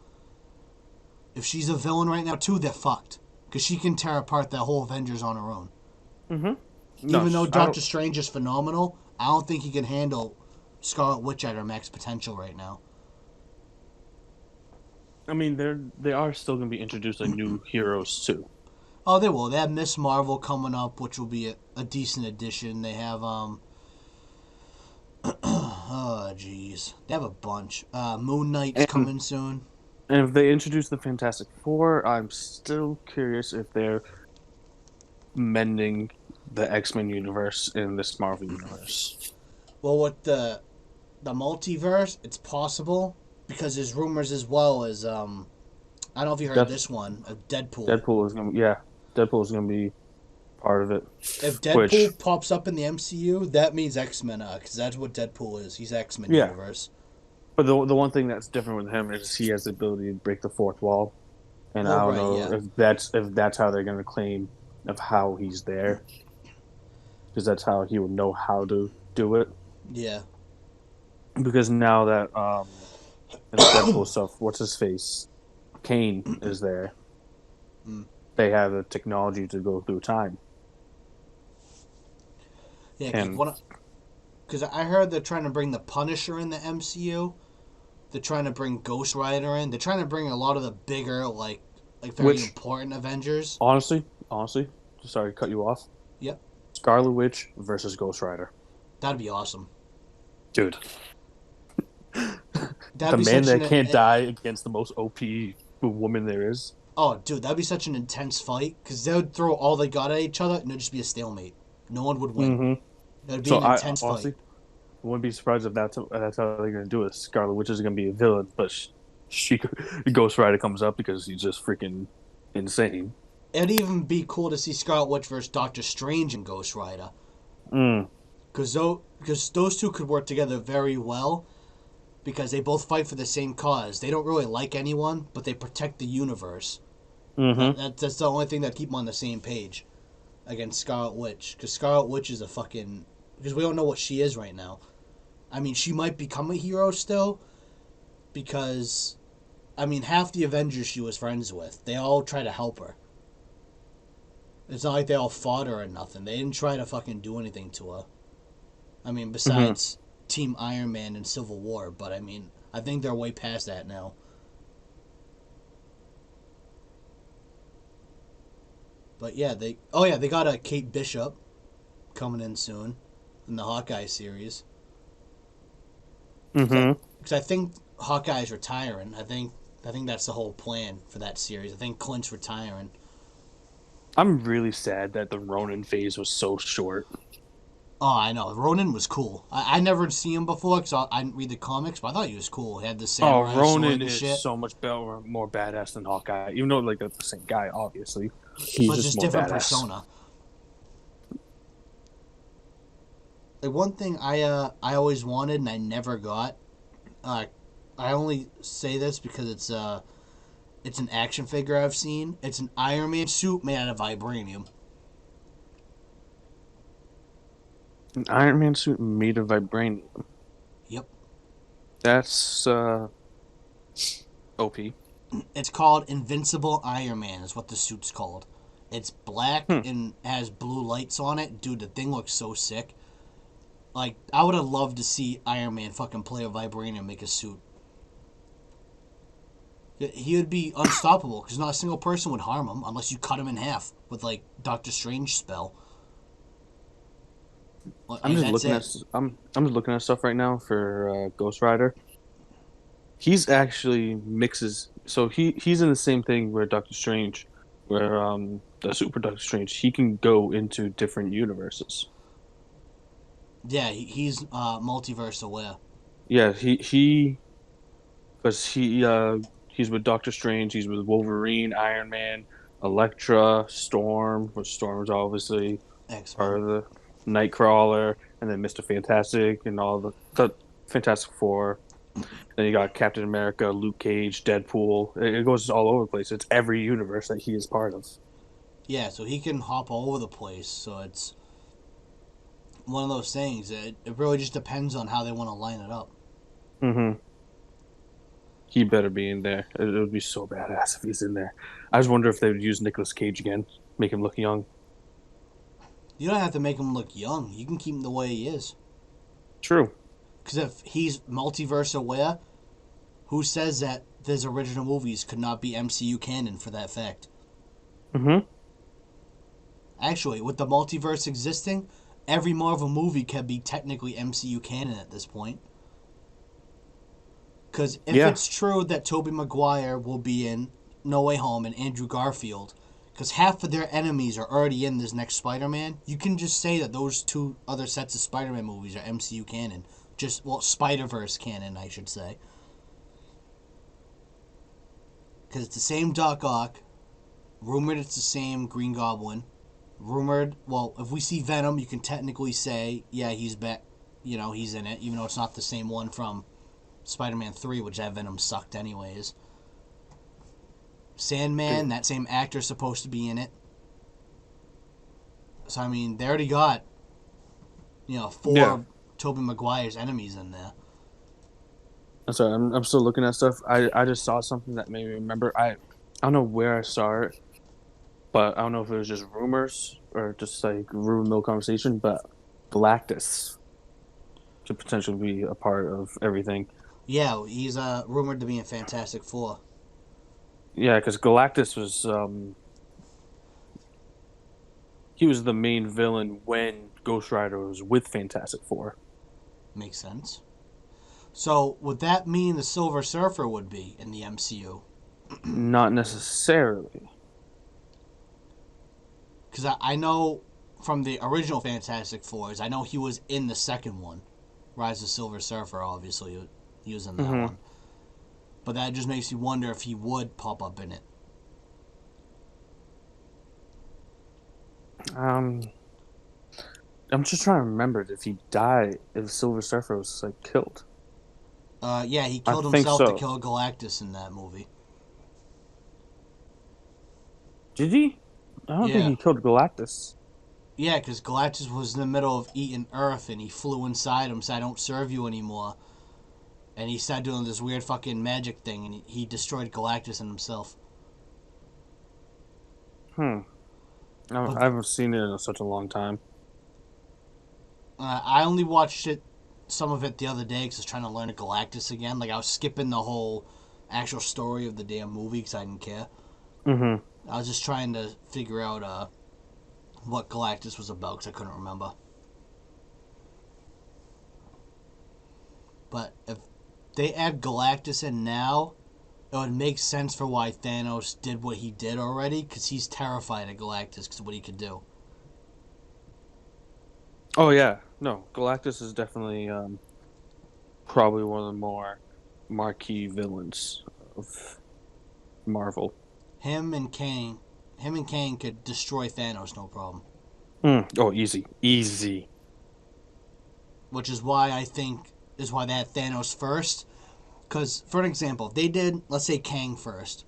S1: If she's a villain right now, too, they're fucked. Because she can tear apart that whole Avengers on her own.
S2: Mm-hmm. No,
S1: Even though
S2: I don't.
S1: Doctor Strange is phenomenal, I don't think he can handle Scarlet Witch at her max potential right now.
S2: I mean, they are still going to be introducing new heroes too.
S1: Oh, they will. They have Miss Marvel coming up, which will be a decent addition. They have oh jeez, they have a bunch. Moon Knight's
S2: And
S1: coming soon.
S2: and if they introduce the Fantastic Four, I'm still curious if they're mending the X-Men universe in this Marvel universe.
S1: Well, with the multiverse, it's possible because there's rumors as well as I don't know if you heard
S2: Death,
S1: this one of Deadpool.
S2: Deadpool is going to yeah, Deadpool is going to be part of it.
S1: If
S2: Which
S1: Deadpool pops up in the MCU, that means X-Men, because that's what Deadpool is. He's X-Men
S2: yeah,
S1: universe.
S2: but the one thing that's different with him is he has the ability to break the fourth wall, and I
S1: Well,
S2: don't
S1: right,
S2: know
S1: yeah.
S2: if that's how they're going to claim of how he's there, because that's how he would know how to do it.
S1: Yeah.
S2: Because now that in the Deadpool stuff, what's his face, Kane is there.
S1: Mm.
S2: They have the technology to go through time.
S1: Yeah,
S2: And
S1: because I heard they're trying to bring the Punisher in the MCU. They're trying to bring Ghost Rider in. They're trying to bring a lot of the bigger, like very
S2: which
S1: important Avengers.
S2: honestly, sorry to cut you off.
S1: Yep.
S2: Scarlet Witch versus Ghost Rider.
S1: That'd be awesome.
S2: Dude.
S1: That'd
S2: The
S1: be
S2: man
S1: such
S2: that
S1: an
S2: can't die against the most OP woman there is.
S1: oh, dude, that'd be such an intense fight because they would throw all they got at each other and it'd just be a stalemate. No one would win.
S2: Mm-hmm.
S1: It'd be
S2: So
S1: an
S2: I
S1: intense
S2: honestly
S1: fight.
S2: wouldn't be surprised if that's how they're gonna do it. Scarlet Witch is gonna be a villain, but she Ghost Rider comes up because he's just freaking insane.
S1: It'd even be cool to see Scarlet Witch versus Doctor Strange and Ghost Rider
S2: Mm.
S1: because those two could work together very well because they both fight for the same cause. They don't really like anyone, but they protect the universe.
S2: Mm-hmm.
S1: That's the only thing that keep them on the same page against Scarlet Witch. Because Scarlet Witch is a fucking... Because we don't know what she is right now. I mean, she might become a hero still. Because, I mean, half the Avengers she was friends with. They all try to help her. It's not like they all fought her or nothing. They didn't try to fucking do anything to her. I mean, besides Team Iron Man and Civil War. But, I mean, I think they're way past that now. But yeah, they got a Kate Bishop coming in soon in the Hawkeye series.
S2: Mm-hmm.
S1: Because I think Hawkeye's retiring. I think that's the whole plan for that series. I think Clint's retiring.
S2: I'm really sad that the Ronin phase was so short.
S1: Oh, I know. Ronin was cool. I never seen him before because I didn't read the comics, but I thought he was cool. He had the
S2: Oh,
S1: samurai sword
S2: Ronin
S1: and
S2: is
S1: shit.
S2: so much better, more badass than Hawkeye. Even though like they're the same guy, obviously, he's
S1: But it's
S2: just
S1: just
S2: more
S1: different
S2: badass.
S1: persona. Like one thing I always wanted and I never got. I only say this because it's an action figure I've seen. It's an Iron Man suit made out of vibranium.
S2: An Iron Man suit made of vibranium.
S1: Yep.
S2: That's OP.
S1: It's called Invincible Iron Man is what the suit's called. It's black
S2: Hmm.
S1: and has blue lights on it. Dude, the thing looks so sick. Like, I would have loved to see Iron Man fucking play a vibranium make a suit. He would be unstoppable because not a single person would harm him unless you cut him in half with, like, Doctor Strange spell.
S2: I'm
S1: And
S2: just
S1: that's
S2: looking
S1: it.
S2: at I'm just looking at stuff right now for Ghost Rider. He's actually mixes. So he's in the same thing where Doctor Strange, where the Super Doctor Strange, he can go into different universes.
S1: Yeah, he's multiverse aware.
S2: Yeah, because he's with Doctor Strange, he's with Wolverine, Iron Man, Elektra, Storm, which Storm is obviously part
S1: X-Men.
S2: of the Nightcrawler, and then Mr. Fantastic and all the Fantastic Four. Then you got Captain America, Luke Cage, Deadpool. It goes all over the place. It's every universe that he is part of.
S1: Yeah, so he can hop all over the place. So it's one of those things. It really just depends on how they want to line it up.
S2: Mm-hmm. He better be in there. It would be so badass if he's in there. I just wonder if they would use Nicolas Cage again, make him look young.
S1: You don't have to make him look young. You can keep him the way he is.
S2: True.
S1: Because if he's multiverse aware, who says that his original movies could not be MCU canon for that fact?
S2: Mm-hmm.
S1: Actually, with the multiverse existing, every Marvel movie can be technically MCU canon at this point. Because if
S2: Yeah.
S1: it's true that Tobey Maguire will be in No Way Home and Andrew Garfield, because half of their enemies are already in this next Spider-Man, you can just say that those two other sets of Spider-Man movies are MCU canon. Well, Spider-Verse canon, I should say. Because it's the same Doc Ock. Rumored it's the same Green Goblin. Rumored, well, if we see Venom, you can technically say, yeah, he's back. You know, he's in it, even though it's not the same one from Spider-Man 3, which that Venom sucked anyways. Sandman, that same actor's supposed to be in it. So, I mean, they already got,
S2: Yeah.
S1: four Tobey Maguire's enemies in there.
S2: I'm sorry. I'm still looking at stuff. I just saw something that made me remember. I don't know where I saw it, but I don't know if it was just rumors or just like rumor mill conversation. But Galactus could potentially be a part of everything.
S1: Yeah, he's rumored to be in Fantastic Four.
S2: Yeah, because Galactus was he was the main villain when Ghost Rider was with Fantastic Four.
S1: Makes sense. So, would that mean the Silver Surfer would be in the MCU?
S2: Not necessarily.
S1: Because I know from the original Fantastic Fours, I know he was in the second one. Rise of Silver Surfer, obviously. He was in that
S2: Hmm.
S1: one. But that just makes you wonder if he would pop up in it.
S2: Um, I'm just trying to remember if he died, if Silver Surfer was like killed.
S1: Yeah, he
S2: I
S1: killed
S2: think
S1: himself to
S2: so.
S1: kill Galactus in that movie.
S2: Did he? I don't think
S1: Yeah.
S2: he killed Galactus.
S1: Yeah, because Galactus was in the middle of eating Earth and he flew inside him, said, I don't serve you anymore. And he started doing this weird fucking magic thing and he destroyed Galactus and himself.
S2: Hmm. I
S1: But
S2: haven't seen it in such a long time.
S1: I only watched some of it the other day because I was trying to learn Galactus again. Like, I was skipping the whole actual story of the damn movie because I didn't care.
S2: Hmm.
S1: I was just trying to figure out what Galactus was about because I couldn't remember. But if they add Galactus in now, it would make sense for why Thanos did what he did already, because he's terrified of Galactus because of what he could do.
S2: Oh yeah, no, Galactus is definitely probably one of the more marquee villains of Marvel.
S1: Him and Kang, him and Kang could destroy Thanos, no problem.
S2: Oh, easy, easy.
S1: Which is why I think is why they had Thanos first. Because, for an example, if they did, let's say, Kang first,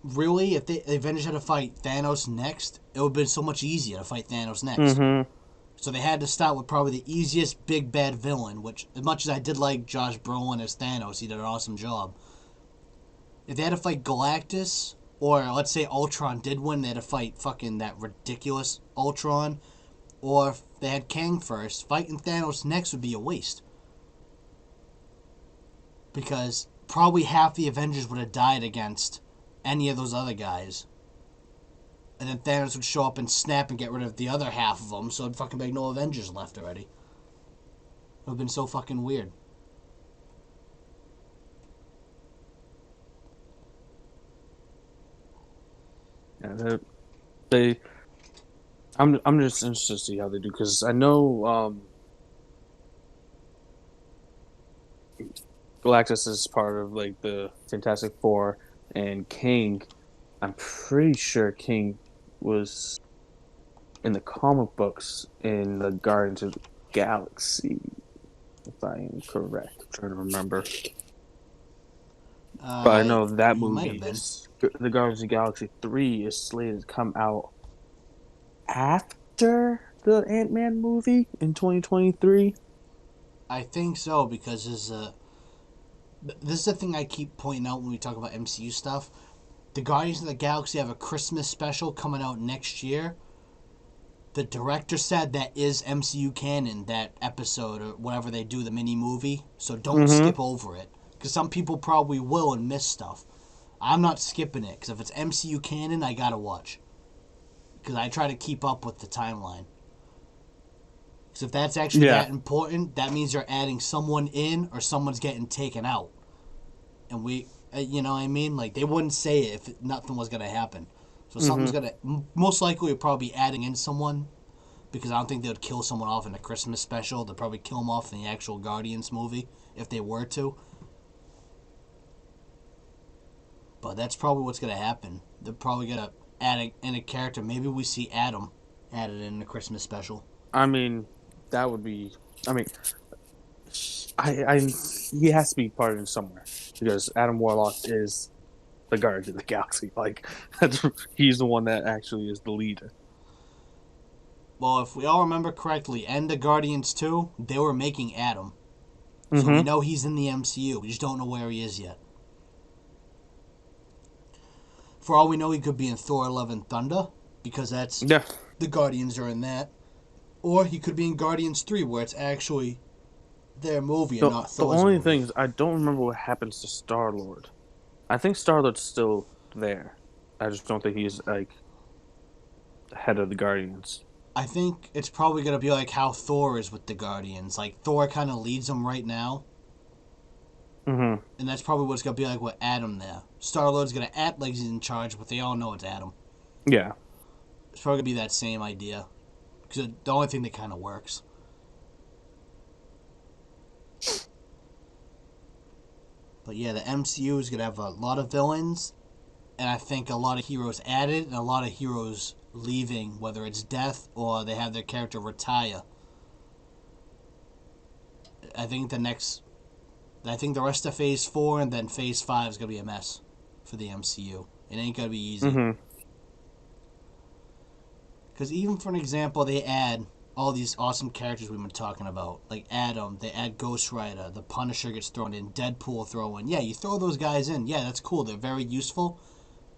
S1: really, if the Avengers had to fight Thanos next, it would have been so much easier to fight Thanos next.
S2: Hmm.
S1: So they had to start with probably the easiest big bad villain, which, as much as I did like Josh Brolin as Thanos, he did an awesome job. If they had to fight Galactus, or let's say Ultron did win, they had to fight fucking that ridiculous Ultron, or if they had Kang first, fighting Thanos next would be a waste. Because probably half the Avengers would have died against any of those other guys. And then Thanos would show up and snap and get rid of the other half of them, so it'd fucking make no Avengers left already. It would have been so fucking weird.
S2: Yeah, they. I'm just interested to see how they do because I know Galactus is part of like the Fantastic Four, and Kang I'm pretty sure King was in the comic books in the Guardians of the Galaxy, if I am correct. I'm trying to remember. But I know that
S1: He might have
S2: movie
S1: been.
S2: is the Guardians of the Galaxy 3 is slated to come out after the Ant-Man movie in 2023.
S1: I think so because this is the thing I keep pointing out when we talk about MCU stuff. The Guardians of the Galaxy have a Christmas special coming out next year. The director said that is MCU canon, that episode or whatever they do, the mini movie. So don't
S2: Mm-hmm.
S1: skip over it. Because some people probably will and miss stuff. I'm not skipping it because if it's MCU canon, I gotta watch. Because I try to keep up with the timeline. Because if that's actually
S2: Yeah.
S1: that important, that means they're adding someone in or someone's getting taken out. And you know what I mean? Like, they wouldn't say it if nothing was going to happen. So
S2: Mm-hmm.
S1: something's going to, most likely, would probably be adding in someone. Because I don't think they would kill someone off in a Christmas special. They'd probably kill them off in the actual Guardians movie if they were to. But that's probably what's going to happen. They're probably going to add in a character. Maybe we see Adam added in the Christmas special.
S2: I mean, that would be. I mean, I he has to be part of it somewhere because Adam Warlock is the Guardians of the Galaxy. Like he's the one that actually is the leader.
S1: Well, if we all remember correctly, and the Guardians 2, they were making Adam. So we
S2: Mm-hmm.
S1: know he's in the MCU. We just don't know where he is yet. For all we know, he could be in Thor: Love and Thunder, because that's
S2: Yeah.
S1: the Guardians are in that. Or he could be in Guardians 3, where it's actually their movie and
S2: The
S1: not
S2: the
S1: Thor's
S2: only
S1: movie.
S2: thing is I don't remember what happens to Star Lord. I think Star Lord's still there. I just don't think he's like the head of the Guardians.
S1: I think it's probably going to be like how Thor is with the Guardians. Like, Thor kind of leads them right now.
S2: Mm-hmm.
S1: And that's probably what's going to be like with Adam there. Star Lord's going to act like he's in charge, but they all know it's Adam.
S2: Yeah.
S1: It's probably going to be that same idea. Because the only thing that kind of works. But yeah, the MCU is going to have a lot of villains. And I think a lot of heroes added and a lot of heroes leaving, whether it's death or they have their character retire. I think the rest of Phase 4 and then Phase 5 is going to be a mess for the MCU. It ain't going to be easy.
S2: Mm-hmm.
S1: Because even for an example, they add all these awesome characters we've been talking about. Like Adam, they add Ghost Rider, the Punisher gets thrown in, Deadpool throw in. Yeah, you throw those guys in. Yeah, that's cool. They're very useful.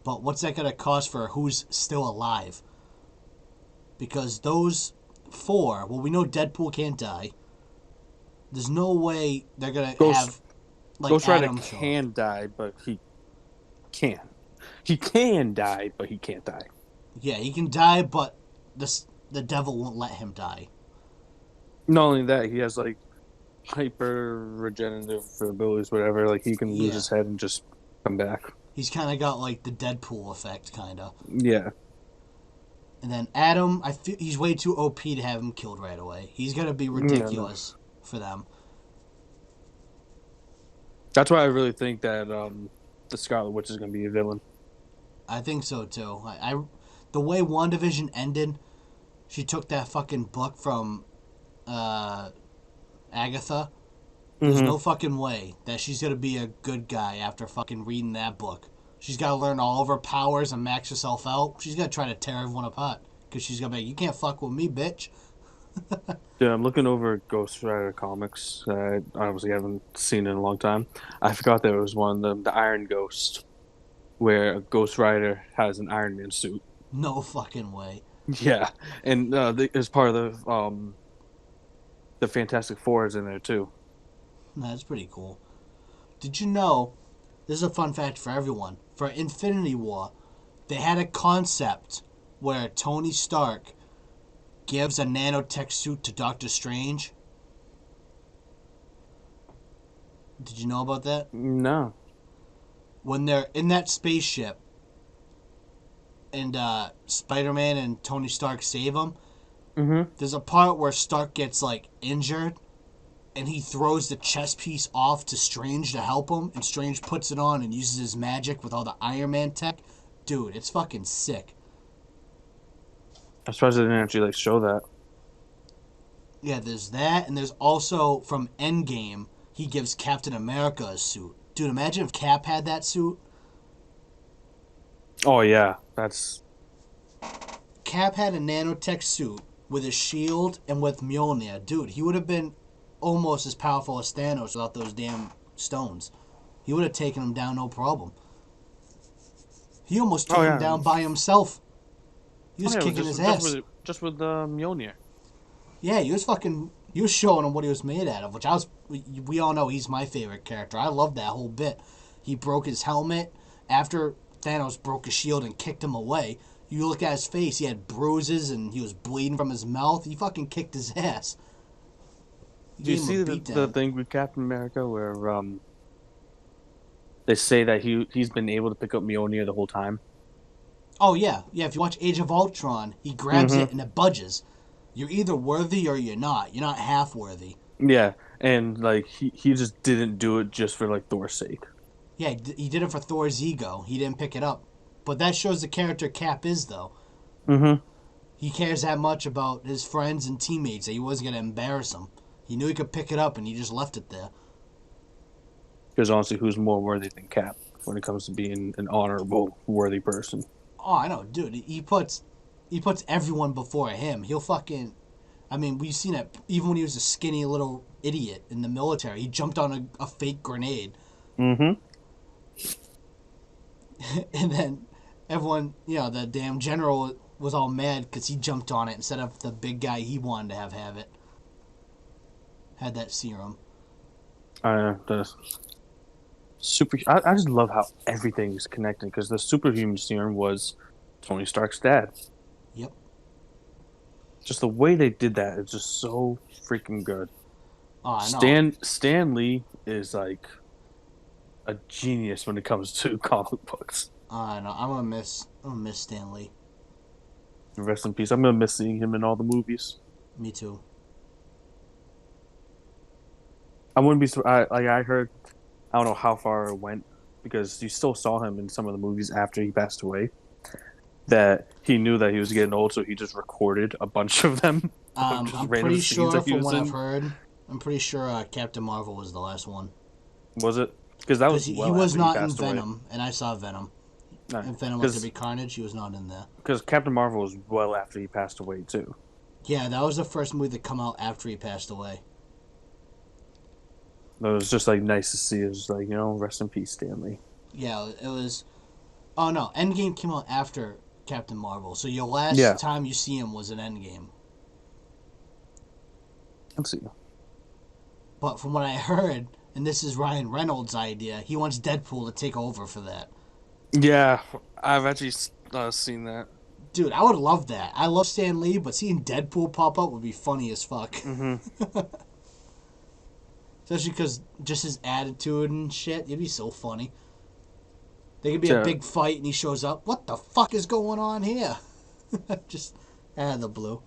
S1: But what's that going to cost for who's still alive? Because those four, well, we know Deadpool can't die. There's no way they're going to
S2: Ghost
S1: have, like,
S2: Ghost Rider
S1: Adam show up.
S2: can die, but he can. He can die, but he can't die.
S1: Yeah, he can die, but the devil won't let him die.
S2: Not only that, he has like hyper regenerative abilities, whatever. Like he can lose
S1: Yeah.
S2: his head and just come back.
S1: He's kind of got, like, the Deadpool effect, kind of.
S2: Yeah.
S1: And then Adam, I feel he's way too OP to have him killed right away. He's going to be ridiculous for them.
S2: That's why I really think that the Scarlet Witch is going to be a villain.
S1: I think so, too. The way WandaVision ended, she took that fucking book from Agatha. There's
S2: Mm-hmm.
S1: no fucking way that she's gonna be a good guy after fucking reading that book. She's gotta learn all of her powers and max herself out. She's gonna try to tear everyone apart. Because she's gonna be like, you can't fuck with me, bitch.
S2: Yeah, I'm looking over Ghost Rider comics. I obviously haven't seen in a long time. I forgot there was one, the Iron Ghost, where a Ghost Rider has an Iron Man suit.
S1: No fucking way.
S2: Yeah, and as part of the Fantastic Four is in there too.
S1: That's pretty cool. Did you know, this is a fun fact for everyone, for Infinity War, they had a concept where Tony Stark gives a nanotech suit to Doctor Strange. Did you know about that?
S2: No.
S1: When they're in that spaceship and Spider-Man and Tony Stark save him,
S2: Mm-hmm.
S1: there's a part where Stark gets, like, injured and he throws the chess piece off to Strange to help him, and Strange puts it on and uses his magic with all the Iron Man tech, Dude, it's fucking sick.
S2: I'm surprised they didn't actually like show that.
S1: Yeah, there's that, and there's also from Endgame, he gives Captain America a suit. Dude, imagine if Cap had that suit.
S2: Oh yeah, that's
S1: Cap had a nanotech suit with a shield and with Mjolnir. Dude, he would have been almost as powerful as Thanos without those damn stones. He would have taken him down no problem. He almost
S2: oh
S1: took him
S2: yeah,
S1: down by himself. He
S2: oh
S1: was
S2: yeah. It was
S1: kicking
S2: just
S1: his
S2: just
S1: ass.
S2: with Mjolnir.
S1: Yeah, he was fucking. He was showing him what he was made out of, which I was. We all know he's my favorite character. I love that whole bit. He broke his helmet after Thanos broke his shield and kicked him away. You look at his face; he had bruises and he was bleeding from his mouth. He fucking kicked his ass. He
S2: Do you
S1: gave him a
S2: see the
S1: beatdown.
S2: thing with Captain America where they say that he's been able to pick up Mjolnir the whole time?
S1: Oh yeah, yeah. If you watch Age of Ultron, he grabs it
S2: Mm-hmm.
S1: and it budges. You're either worthy or you're not. You're not half worthy.
S2: Yeah, and like he just didn't do it just for like Thor's sake.
S1: Yeah, he did it for Thor's ego. He didn't pick it up. But that shows the character Cap is, though.
S2: Mm-hmm.
S1: He cares that much about his friends and teammates that he wasn't going to embarrass them. He knew he could pick it up and he just left it there.
S2: Because honestly, who's more worthy than Cap when it comes to being an honorable, worthy person?
S1: Oh, I know, dude. He puts everyone before him. He'll fucking. I mean, we've seen it even when he was a skinny little idiot in the military. He jumped on a fake grenade,
S2: Mm-hmm.
S1: and then everyone, the damn general was all mad because he jumped on it instead of the big guy he wanted to have it. Had that serum.
S2: The super. I just love how everything's connected because the superhuman serum was Tony Stark's dad.
S1: Yep.
S2: Just the way they did that is just so freaking good.
S1: Oh, I know.
S2: Stan Lee is like a genius when it comes to comic books.
S1: I know. I'm gonna miss Stan Lee.
S2: Rest in peace. I'm gonna miss seeing him in all the movies.
S1: Me too.
S2: I wouldn't be like I heard. I don't know how far it went because you still saw him in some of the movies after he passed away. That he knew that he was getting old, so he just recorded a bunch of them, just
S1: I'm
S2: random
S1: pretty
S2: scenes
S1: sure
S2: that he
S1: from
S2: was
S1: what I've
S2: in.
S1: heard, I'm pretty sure Captain Marvel was the last one.
S2: Was it? Because that
S1: Because
S2: was
S1: he
S2: well
S1: was
S2: after he
S1: not in
S2: passed away.
S1: Venom, and I saw Venom.
S2: No,
S1: And Venom Let There Be Carnage, he was not in there.
S2: because Captain Marvel was well after he passed away too.
S1: Yeah, that was the first movie to come out after he passed away.
S2: It was just like nice to see. It was like rest in peace, Stanley.
S1: Yeah, it was. Oh no, Endgame came out after Captain Marvel, so your
S2: Yeah,
S1: last time you see him was in Endgame.
S2: let's see.
S1: But from what I heard, and this is Ryan Reynolds' idea, he wants Deadpool to take over for that.
S2: Yeah, I've actually seen that.
S1: Dude, I would love that. I love Stan Lee, but seeing Deadpool pop up would be funny as fuck.
S2: Mm-hmm.
S1: Especially because just his attitude and shit, it'd be so funny. There could be a
S2: So,
S1: big fight and he shows up. What the fuck is going on here? Just out of the blue.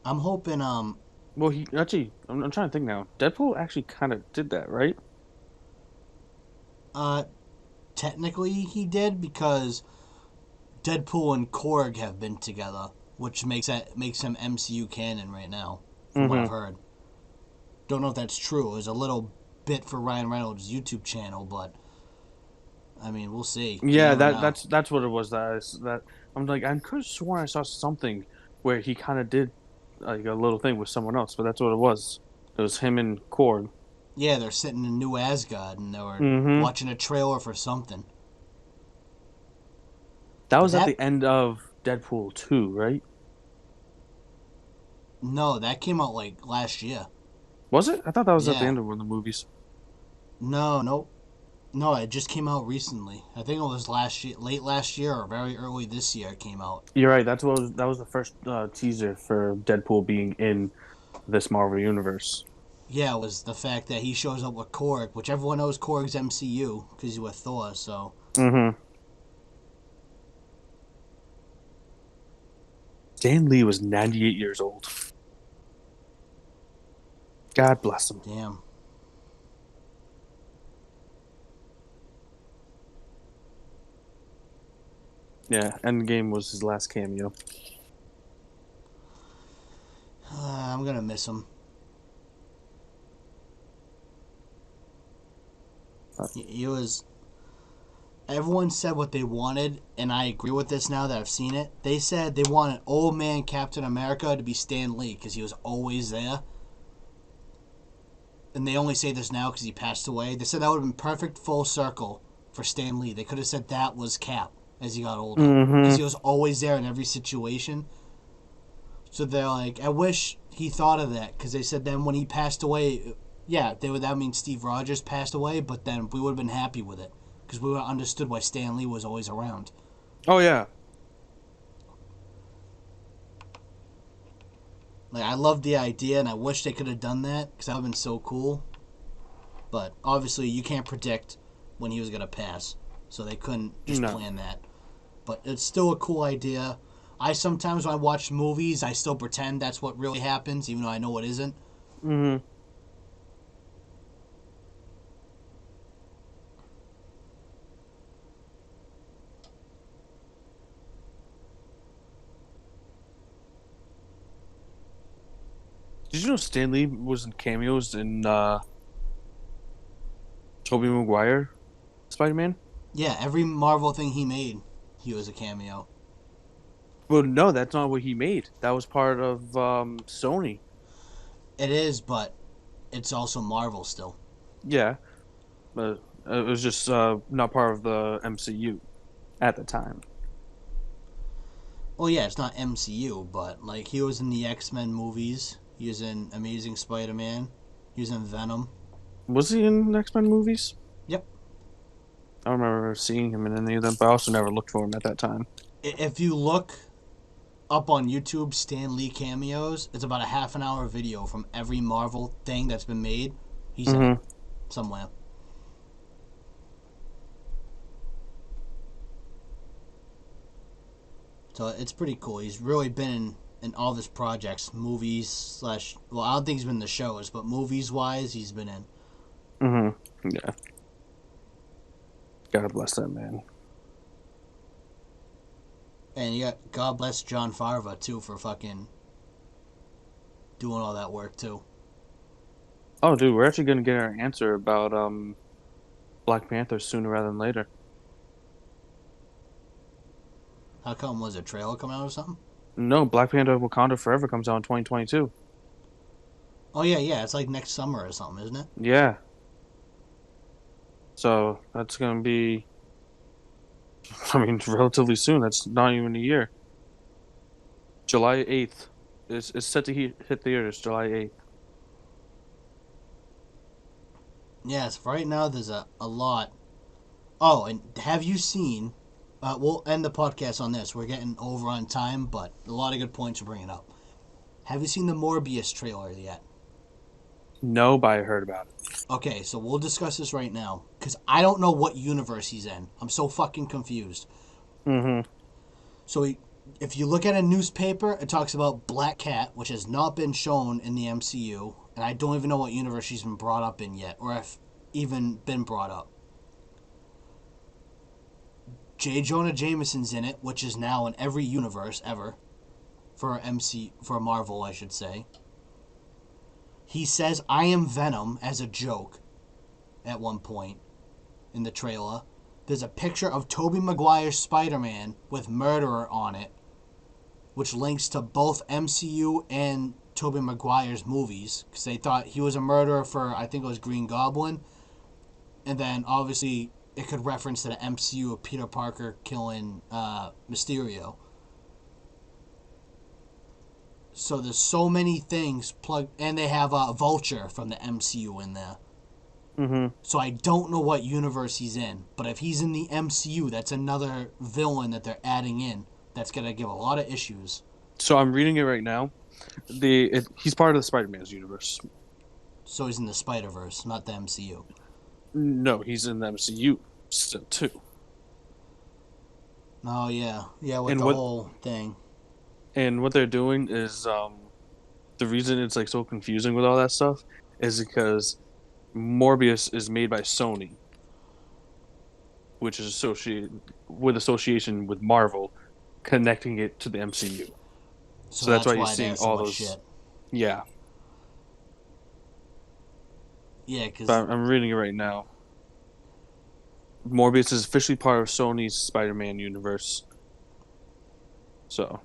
S1: I'm hoping,
S2: well, he actually. I'm trying to think now. Deadpool actually kind of did that, right?
S1: uh, technically he did because Deadpool and Korg have been together, which makes him MCU canon right now, from what I've
S2: Mm-hmm.
S1: heard. Don't know if that's true. It was a little bit for Ryan Reynolds' YouTube channel, but I mean, we'll see. You
S2: Yeah,
S1: never know.
S2: that's what it was. That I'm like I could have sworn I saw something where he kind of did like a little thing with someone else, but that's what it was. It was him and Cord.
S1: Yeah, they're sitting in New Asgard and they were
S2: Mm-hmm.
S1: watching a trailer for something.
S2: That
S1: But
S2: was at
S1: that
S2: the end of Deadpool 2, right?
S1: no, that came out like last year.
S2: Was it? I thought that was at the
S1: Yeah.
S2: end of one of the movies.
S1: No, nope. No, it just came out recently. I think it was last year, late last year or very early this year it came out.
S2: You're right. That was the first teaser for Deadpool being in this Marvel universe.
S1: Yeah, it was the fact that he shows up with Korg, which everyone knows Korg's MCU because he's with Thor. So
S2: Mm-hmm. Stan Lee was 98 years old. God bless him.
S1: Damn.
S2: Yeah, Endgame was his last cameo.
S1: I'm gonna miss him. He was. Everyone said what they wanted, and I agree with this now that I've seen it. They said they wanted old man Captain America to be Stan Lee because he was always there. And they only say this now because he passed away. They said that would have been perfect full circle for Stan Lee. They could have said that was Cap as he got older because he was always there in every situation. So they're like, I wish he thought of that because they said then when he passed away, yeah, that mean Steve Rogers passed away, but then we would have been happy with it because we would have understood why Stan Lee was always around.
S2: Oh yeah.
S1: Like I love the idea, and I wish they could have done that because that would have been so cool. But obviously, you can't predict when he was gonna pass, so they couldn't just plan that. But it's still a cool idea. I sometimes when I watch movies, I still pretend that's what really happens, even though I know it isn't.
S2: Mm-hmm. Did you know Stan Lee was in cameos in Tobey Maguire Spider-Man?
S1: Yeah, every Marvel thing he made, he was a cameo.
S2: Well, no, that's not what he made. That was part of Sony.
S1: It is, but it's also Marvel still.
S2: Yeah, but it was just not part of the MCU at the time.
S1: Well, yeah, it's not MCU, but like he was in the X-Men movies. He was in Amazing Spider-Man. He was in Venom.
S2: Was he in X-Men movies?
S1: Yep.
S2: I don't remember seeing him in any of them, but I also never looked for him at that time.
S1: If you look up on YouTube Stan Lee cameos, it's about a half an hour video from every Marvel thing that's been made. He's in it somewhere. So it's pretty cool. He's really been in all of his projects, movies slash. Well, I don't think he's been in the shows, but movies wise, he's been in.
S2: Yeah. God bless that man.
S1: And you got God bless John Farva too for fucking doing all that work too.
S2: Oh, dude, we're actually gonna get our answer about Black Panther sooner rather than later.
S1: How come was a trailer coming out or something?
S2: No, Black Panther Wakanda Forever comes out in 2022.
S1: Oh yeah, it's like next summer or something, isn't it?
S2: Yeah. So that's gonna be, I mean, relatively soon. That's not even a year. July 8th. It's set to hit theaters July 8th.
S1: Yes, right now there's a lot. Oh, and have you seen? We'll end the podcast on this. We're getting over on time, but a lot of good points to bringing up. Have you seen the Morbius trailer yet?
S2: No, but I heard about it.
S1: Okay, so we'll discuss this right now because I don't know what universe he's in. I'm so fucking confused. So if you look at a newspaper, it talks about Black Cat, which has not been shown in the MCU, and I don't even know what universe she's been brought up in yet, or if even been brought up. J. Jonah Jameson's in it, which is now in every universe ever for Marvel, I should say. He says I am Venom as a joke at one point in the trailer. There's a picture of Tobey Maguire's Spider-Man with Murderer on it, which links to both MCU and Tobey Maguire's movies because they thought he was a murderer for, I think it was Green Goblin, and then obviously it could reference to the MCU of Peter Parker killing Mysterio. So there's so many things plugged, and they have a Vulture from the MCU in there. So I don't know what universe he's in, but if he's in the MCU, that's another villain that they're adding in. That's gonna give a lot of issues.
S2: So I'm reading it right now. He's part of the Spider-Man's universe.
S1: So he's in the Spider-Verse, not the MCU.
S2: No, he's in the MCU still too.
S1: Oh yeah, with the whole thing.
S2: And what they're doing is the reason it's like so confusing with all that stuff is because Morbius is made by Sony, which is association with Marvel, connecting it to the MCU.
S1: So
S2: So that's why
S1: that's
S2: you're
S1: why
S2: seeing
S1: there's so
S2: all
S1: much
S2: those.
S1: shit.
S2: Yeah,
S1: Yeah, because
S2: but I'm reading it right now. Morbius is officially part of Sony's Spider-Man universe. So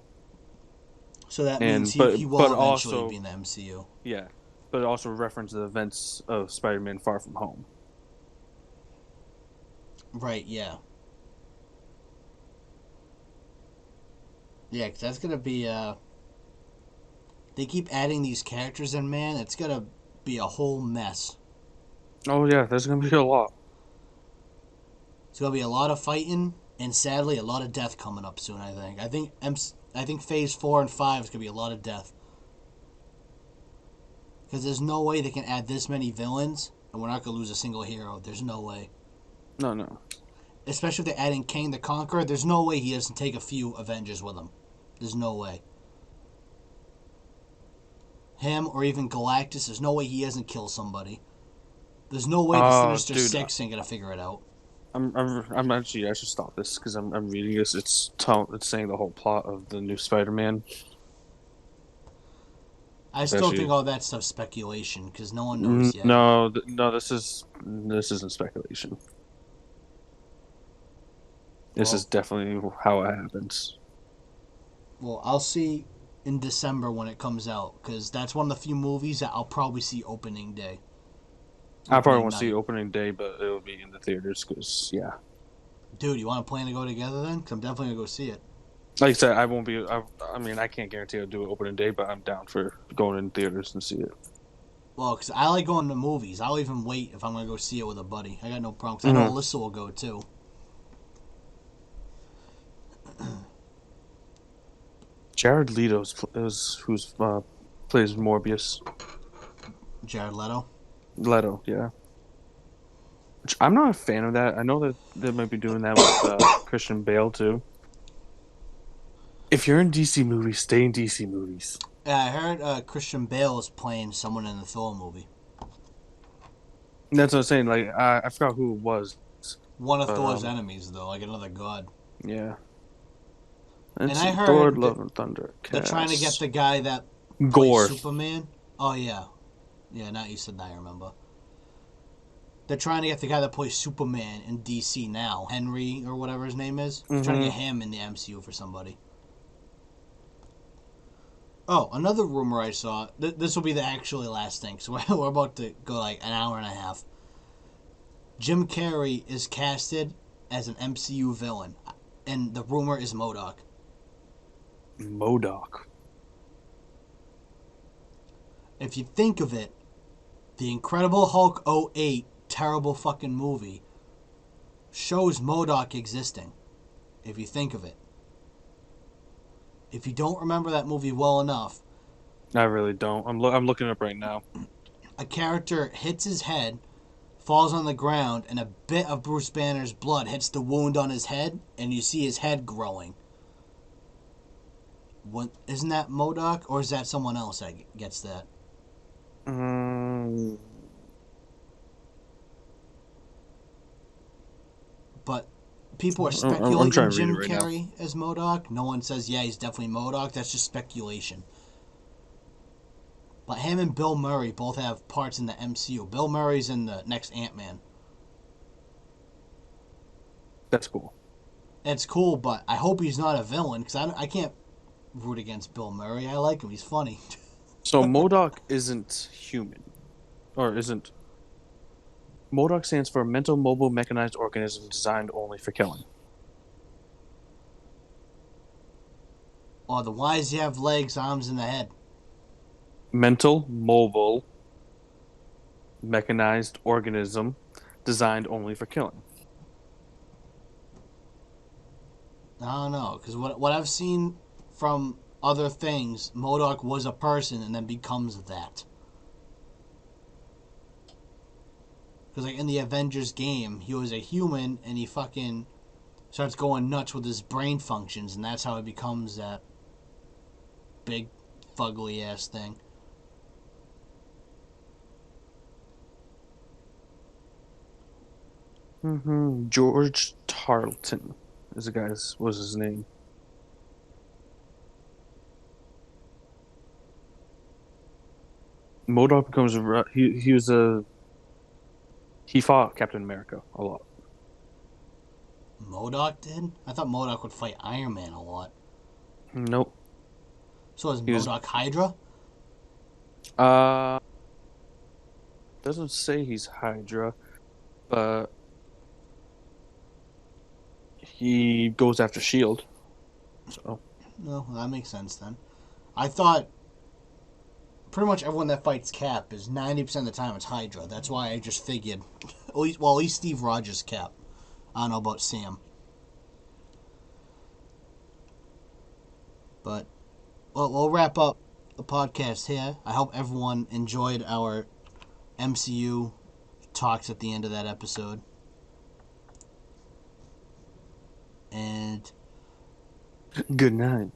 S1: that means
S2: and
S1: he will
S2: but
S1: eventually
S2: also
S1: be in the MCU.
S2: yeah, but it also references the events of Spider-Man Far From Home.
S1: Right, yeah. Yeah, because that's going to be... They keep adding these characters in, man. It's going to be a whole mess.
S2: Oh yeah, there's gonna be a lot.
S1: It's going to be a lot of fighting, and sadly, a lot of death coming up soon, I think. I think Phase 4 and 5 is going to be a lot of death. Because there's no way they can add this many villains, and we're not going to lose a single hero. There's no way.
S2: No.
S1: Especially if they're adding Kang the Conqueror, there's no way he doesn't take a few Avengers with him. There's no way. Him or even Galactus, there's no way he doesn't kill somebody. There's no way the Sinister
S2: Dude,
S1: Six ain't gonna figure it out.
S2: I'm actually I should stop this because I'm reading this. It's saying the whole plot of the new Spider-Man.
S1: I
S2: It's
S1: still
S2: actually
S1: think all that stuff's speculation because no one knows yet.
S2: no. This isn't speculation. This is
S1: Well,
S2: definitely how it happens.
S1: well, I'll see in December when it comes out because that's one of the few movies that I'll probably see opening day.
S2: I probably
S1: Opening
S2: won't see
S1: night.
S2: opening day, but it'll be in the theaters because yeah.
S1: Dude, you want to plan to go together then? Because I'm definitely gonna go see it.
S2: Like I said, I won't be. I mean, I can't guarantee I'll do it opening day, but I'm down for going in theaters and see it.
S1: Well, because I like going to movies. I'll even wait if I'm gonna go see it with a buddy. I got no problem. 'Cause I know
S2: Mm-hmm.
S1: Alyssa will go too.
S2: Jared Leto's who's plays Morbius.
S1: Jared Leto.
S2: Leto, yeah. Which I'm not a fan of that. I know that they might be doing that with Christian Bale too. If you're in DC movies, stay in DC movies.
S1: Yeah, I heard Christian Bale is playing someone in the Thor movie.
S2: That's what I'm saying. Like I forgot who it was,
S1: One of
S2: but
S1: Thor's enemies, though, like another god.
S2: yeah. Let's
S1: And I
S2: see. Thor:
S1: heard
S2: Love and Thunder
S1: they're trying to get
S2: cast.
S1: the guy that plays
S2: Gore.
S1: Superman. Oh yeah, yeah. Now you said that, I remember. They're trying to get the guy that plays Superman in DC now, Henry or whatever his name is. They're trying to get him in the MCU for somebody. Oh, another rumor I saw. This will be the actually last thing. So we're about to go like an hour and a half. Jim Carrey is casted as an MCU villain, and the rumor is MODOK.
S2: MODOK.
S1: If you think of it, the Incredible Hulk '08 terrible fucking movie shows MODOK existing. If you think of it. If you don't remember that movie well enough,
S2: I really don't. I'm looking it up right now.
S1: a character hits his head, falls on the ground, and a bit of Bruce Banner's blood hits the wound on his head, and you see his head growing. Isn't that MODOK, or is that someone else that gets that?
S2: Um,
S1: But people are
S2: I'm
S1: speculating
S2: trying to read it
S1: Jim
S2: right now.
S1: Carrey as MODOK. No one says, yeah, he's definitely MODOK. That's just speculation. But him and Bill Murray both have parts in the MCU. Bill Murray's in the next Ant-Man.
S2: That's cool.
S1: It's cool, but I hope he's not a villain, because I can't root against Bill Murray. I like him. He's funny.
S2: So MODOK isn't human, or isn't. MODOK stands for Mental Mobile Mechanized Organism Designed Only for Killing.
S1: Or the why does he have legs, arms, and a head?
S2: Mental Mobile Mechanized Organism Designed Only for Killing.
S1: I don't know, because what I've seen from other things, MODOK was a person and then becomes that. Because like in the Avengers game, he was a human and he fucking starts going nuts with his brain functions, and that's how he becomes that big, fugly ass thing.
S2: George Tarleton is the guy's was his name. MODOK becomes he was a he fought Captain America a lot.
S1: MODOK did? I thought MODOK would fight Iron Man a lot.
S2: Nope.
S1: So is
S2: He was
S1: MODOK Hydra?
S2: uh doesn't say he's Hydra, but he goes after Shield. So
S1: No, that makes sense then. I thought pretty much everyone that fights Cap is 90% of the time it's Hydra. That's why I just figured. At least Steve Rogers Cap. I don't know about Sam. But we'll wrap up the podcast here. I hope everyone enjoyed our MCU talks at the end of that episode. And
S2: good night.